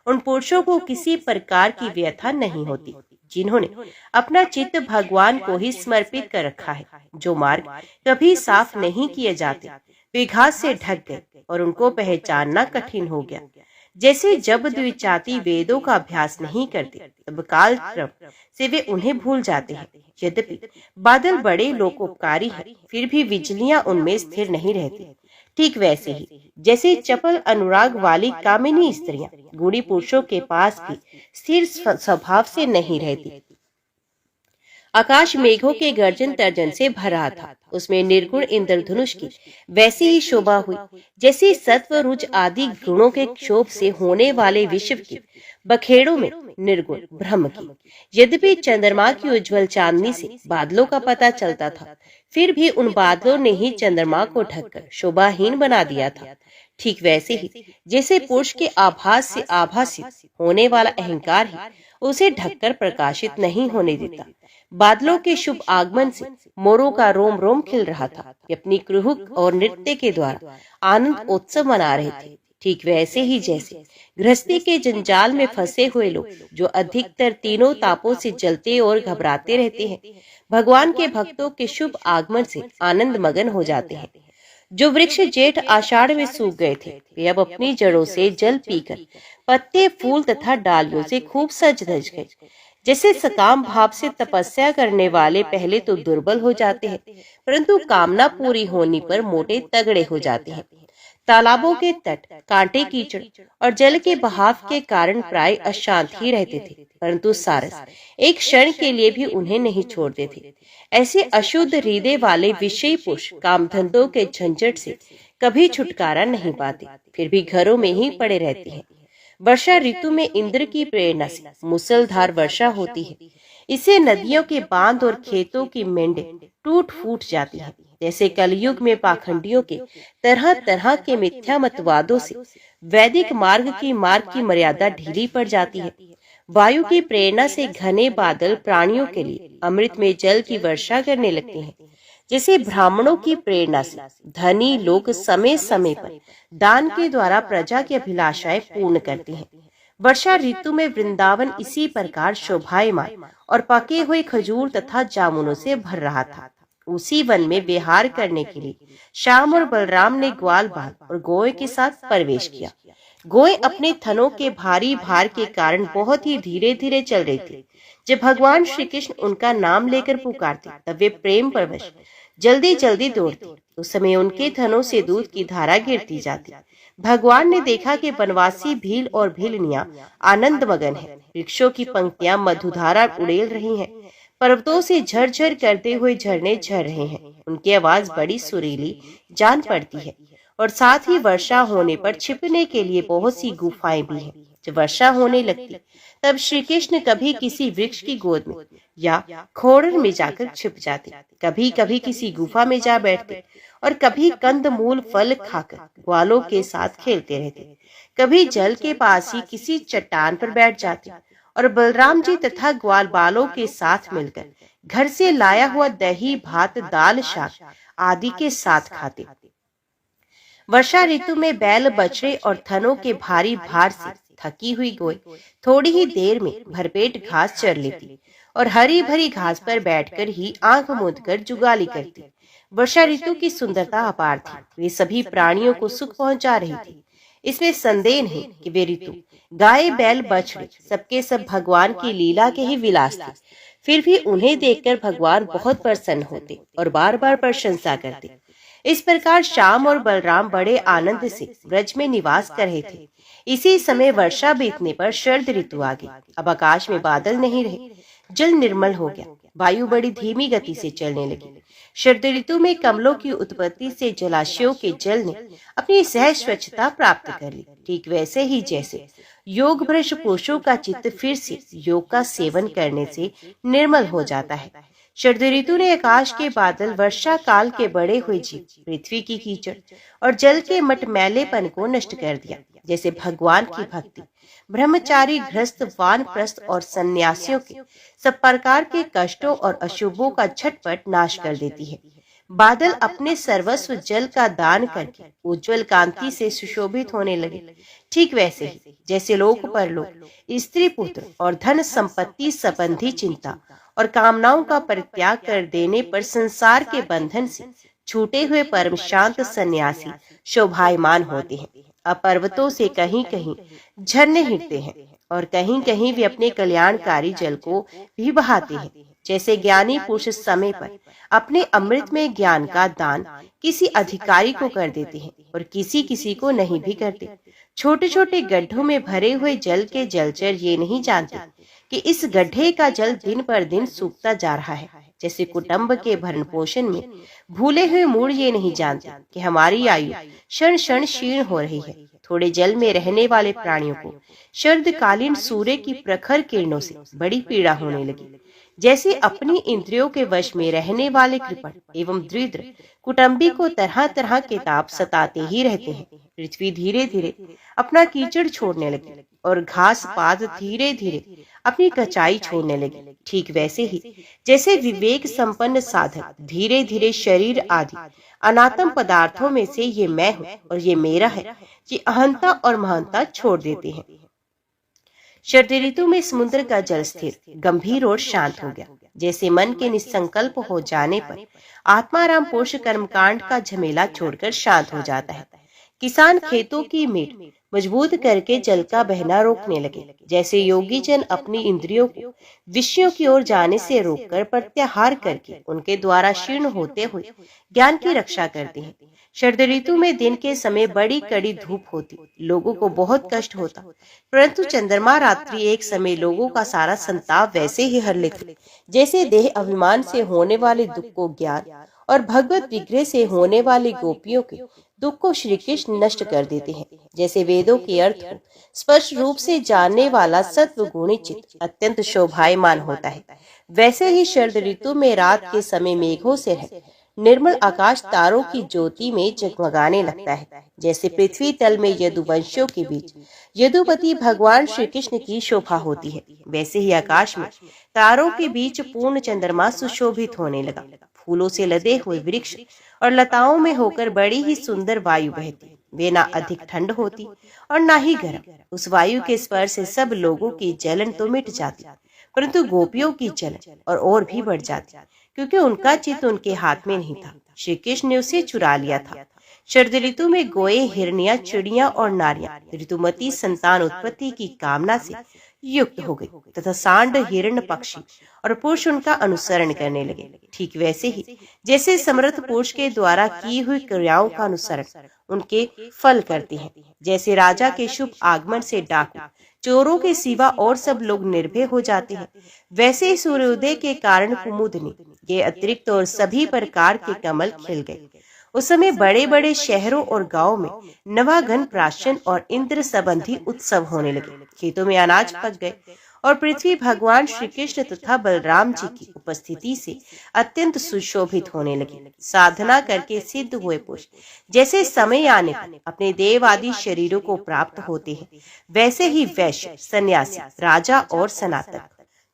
S1: उन पुरुषों को किसी प्रकार की व्यथा नहीं होती जिन्होंने अपना चित्त भगवान को ही समर्पित कर रखा है। जो मार्ग कभी साफ नहीं किए जाते वे घास से ढक गए और उनको पहचानना कठिन हो गया। जैसे जब द्विजाति वेदों का अभ्यास नहीं करते तब काल क्रम से वे उन्हें भूल जाते हैं। यद्यपि बादल बड़े लोकोपकारी हैं, फिर भी बिजलियां उनमें स्थिर नहीं रहती। ठीक वैसे ही जैसे चपल अनुराग वाली कामिनी स्त्रियां गुणी पुरुषों के पास भी स्थिर स्वभाव से नहीं रहती। आकाश मेघों के गर्जन तर्जन से भरा था, उसमें निर्गुण इंद्रधनुष की वैसी ही शोभा हुई जैसी सत्व रुच आदि गुणों के क्षोभ से होने वाले विश्व की बखेड़ों में निर्गुण ब्रह्म की। यद्यपि चंद्रमा की उज्जवल चांदनी से बादलों का पता चलता था, फिर भी उन बादलों ने ही चंद्रमा को ढककर शोभाहीन बना दिया था। ठीक वैसे ही जैसे पुरुष के आभास से आभासित होने वाला अहंकार ही उसे ढककर प्रकाशित नहीं होने देता। बादलों के शुभ आगमन से मोरों का रोम रोम खिल रहा था कि अपनी कुहुक और नृत्य के द्वारा आनंद उत्सव मना रहे थे। ठीक वैसे ही जैसे गृहस्थी के जंजाल में फंसे हुए लोग जो अधिकतर तीनों तापों से जलते और घबराते रहते हैं, भगवान के भक्तों के शुभ आगमन से आनंद मगन हो जाते हैं। जो वृक्ष जेठ आषाढ़ में सूख गए थे, वे अब अपनी जड़ों से जल पीकर पत्ते फूल तथा डालियों से खूब सज धज गए। जैसे सकाम भाव से तपस्या करने वाले पहले तो दुर्बल हो जाते हैं, परंतु कामना पूरी होने पर मोटे तगड़े हो जाते हैं। तालाबों के तट कांटे कीचड़ और जल के बहाव के कारण प्राय अशांत ही रहते थे, परंतु सारस एक क्षण के लिए भी उन्हें नहीं छोड़ते थे। ऐसे अशुद्ध हृदय वाले विषयी पुरुष कामधंधों के झंझट से कभी छुटकारा नहीं पाते, फिर भी घरों में ही पड़े रहते हैं। वर्षा ऋतु में इंद्र की प्रेरणा से मूसलधार वर्षा होती है। इससे नदियों के बांध और खेतों की मेंढे टूट फूट जाती हैं। जैसे कलयुग में पाखंडियों के तरह तरह के मिथ्या मतवादों से वैदिक मार्ग की मर्यादा ढीली पड़ जाती है। वायु की प्रेरणा से घने बादल प्राणियों के लिए अमृत में जल की वर्षा करने लगते हैं। जैसे ब्राह्मणों की प्रेरणा से धनी लोग समय समय पर दान के द्वारा प्रजा की अभिलाषाएं पूर्ण करते हैं। वर्षा ऋतु में वृंदावन इसी प्रकार शोभायमान और पके हुए खजूर तथा जामुनों से भर रहा था। उसी वन में विहार करने के लिए श्याम और बलराम ने ग्वाल बाल और गोए के साथ प्रवेश किया। गोए अपने थनों के भारी भार के कारण बहुत ही धीरे धीरे चल रही थी। जब भगवान श्री कृष्ण उनका नाम लेकर पुकारते तब वे प्रेम परवश जल्दी जल्दी दौड़ते। उस समय उनके थनों से दूध की धारा गिरती जाती। भगवान ने देखा कि वनवासी भील और भीलनियां आनंद मगन है। वृक्षों की पंक्तियां मधुधारा उड़ेल रही हैं। पर्वतों से झरझर करते हुए झरने झर रहे हैं। उनकी आवाज बड़ी सुरीली जान पड़ती है और साथ ही वर्षा होने पर छिपने के लिए बहुत सी गुफाएं भी हैं। जब वर्षा होने लगती तब श्री कृष्ण कभी किसी वृक्ष की गोद में या खोड़र में जाकर छिप जाते, कभी कभी किसी गुफा में जा बैठते और कभी कंद मूल फल खाकर ग्वालों के साथ खेलते रहते। कभी जल के पास ही किसी चट्टान पर बैठ जाते और बलराम जी तथा ग्वाल बालों के साथ मिलकर घर से लाया हुआ दही भात दाल शाक आदि के साथ खाते। वर्षा ऋतु में बैल बछड़े और थनों के भारी भार से थकी हुई गोई थोड़ी ही देर में भरपेट घास चर लेती और हरी भरी घास पर बैठकर ही आंख मूंदकर जुगाली करती। वर्षा ऋतु की सुंदरता अपार थी। वे सभी प्राणियों को सुख पहुंचा रही थी। इसमें संदेह नहीं कि वे ऋतु गाय बैल बछड़े सबके सब भगवान की लीला के ही विलास थे। फिर भी उन्हें देखकर भगवान बहुत प्रसन्न होते और बार बार प्रशंसा करते। इस प्रकार श्याम और बलराम बड़े आनंद से ब्रज में निवास कर रहे थे। इसी समय वर्षा बीतने पर शरद ऋतु आ गई। अब आकाश में बादल नहीं रहे, जल निर्मल हो गया, वायु बड़ी धीमी गति से चलने लगी। शरद ऋतु में कमलों की उत्पत्ति से जलाशयों के जल ने अपनी सहज स्वच्छता प्राप्त कर ली। ठीक वैसे ही जैसे योग भ्रष्ट पुरुषों का चित्त फिर से योग का सेवन करने से निर्मल हो जाता है। शरद ऋतु ने आकाश के बादल, वर्षा काल के बड़े हुए जीव, पृथ्वी की कीचड़ और जल के मटमैलेपन को नष्ट कर दिया। जैसे भगवान की भक्ति ब्रह्मचारी, गृहस्थ, वानप्रस्थ और सन्यासियों के सब प्रकार के कष्टों और अशुभों का झटपट नाश कर देती है। बादल अपने सर्वस्व जल का दान करके उज्जवल कांति से सुशोभित होने लगे। ठीक वैसे ही जैसे लोक परलोक, स्त्री पुत्र और धन संपत्ति संबंधी चिंता और कामनाओं का परित्याग कर देने पर संसार के बंधन से छूटे हुए परम शांत सन्यासी शोभायमान होते हैं। अब पर्वतों से कहीं कहीं झरने हिटते हैं और कहीं कहीं वे अपने कल्याणकारी जल को भी बहाते हैं। जैसे ज्ञानी पुरुष समय पर अपने अमृत में ज्ञान का दान किसी अधिकारी को कर देते हैं और किसी किसी को नहीं भी करते। छोटे छोटे गड्ढों में भरे हुए जल के जलचर ये नहीं जानते कि इस गड्ढे का जल दिन पर दिन सूखता जा रहा है। जैसे कुटुंब के भरण पोषण में भूले हुए मूढ़ ये नहीं जानते कि हमारी आयु क्षण क्षण क्षीण हो रही है। थोड़े जल में रहने वाले प्राणियों को शरदकालीन सूर्य की प्रखर किरणों से बड़ी पीड़ा होने लगी। जैसे अपनी इंद्रियों के वश में रहने वाले कृपण एवं दरिद्र कुटुंबी को तरह तरह के ताप सताते ही रहते हैं। पृथ्वी धीरे धीरे अपना कीचड़ छोड़ने लगी और घास पात धीरे धीरे अपनी कचाई छोड़ने लगी। ठीक वैसे ही जैसे विवेक संपन्न साधक धीरे धीरे शरीर आदि अनात्म पदार्थों में से ये मैं हूँ और ये मेरा है, ये अहंता और महानता छोड़ देते हैं। शरद ऋतु में समुद्र का जल स्थिर, गंभीर और शांत हो गया। जैसे मन के निसंकल्प हो जाने पर आत्माराम पुरुष कर्मकांड का झमेला छोड़कर शांत हो जाता है। किसान खेतों की मीट मजबूत करके जल का बहना रोकने लगे। जैसे योगी जन अपनी इंद्रियों को विषयों की ओर जाने से रोककर प्रत्याहार करके उनके द्वारा क्षीण होते हुए ज्ञान की रक्षा करते हैं। शरद ऋतु में दिन के समय बड़ी कड़ी धूप होती, लोगों को बहुत कष्ट होता, परंतु चंद्रमा रात्रि एक समय लोगों का सारा संताप वैसे ही हर लेते जैसे देह अभिमान से होने वाले दुख को ज्ञान और भगवत विग्रह से होने वाली गोपियों के दुख को श्री कृष्ण नष्ट कर देते हैं। जैसे वेदों के अर्थ को स्पष्ट रूप से जानने वाला सत्व गुणी चित्त अत्यंत शोभायमान होता है, वैसे ही शरद ऋतु में रात के समय मेघों से है निर्मल आकाश तारों की ज्योति में जगमगाने लगता है। जैसे पृथ्वी तल में यदुवंशियों के बीच यदुपति भगवान श्री कृष्ण की शोभा होती है, वैसे ही आकाश में तारों के बीच पूर्ण चंद्रमा सुशोभित होने लगा। फूलों से लदे हुए वृक्ष और लताओं में होकर बड़ी ही सुंदर वायु बहती, वे ना अधिक ठंड होती और ना ही गर्म। उस वायु के स्पर्श से सब लोगों की जलन तो मिट जाती, परंतु गोपियों की जलन और भी बढ़ जाती, क्योंकि उनका चित्त उनके हाथ में नहीं था, श्री कृष्ण ने उसे चुरा लिया था। शरद ऋतु में गोए, हिरनिया, चिड़िया और नारियां ऋतुमती संतान उत्पत्ति की कामना से युक्त हो गई तथा सांड, हिरण, पक्षी और पुरुष उनका अनुसरण करने लगे। ठीक वैसे ही जैसे समर्थ पुरुष के द्वारा की हुई क्रियाओं का अनुसरण उनके फल करते हैं। जैसे राजा के शुभ आगमन से डाकू, चोरों के सिवा और सब लोग निर्भय हो जाते हैं, वैसे ही सूर्योदय के कारण कुमुदनी के अतिरिक्त और सभी प्रकार के कमल खिल गए। उस समय बड़े बड़े शहरों और गांवों में नवागन, प्राशन और इंद्र संबंधी उत्सव होने लगे। खेतों में अनाज पक गए और पृथ्वी भगवान श्री कृष्ण तथा बलराम जी की उपस्थिति से अत्यंत सुशोभित होने लगी। साधना करके सिद्ध हुए पुरुष जैसे समय आने पर अपने देव आदि शरीरों को प्राप्त होते हैं, वैसे ही वैश्य, सन्यासी, राजा और सनातन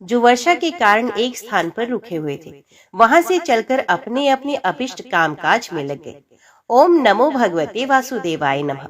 S1: जो वर्षा के कारण एक स्थान पर रुके हुए थे, वहां से चलकर अपने अपने अभिष्ट कामकाज में लग गए। ओम नमो भगवते वासुदेवाय नमः।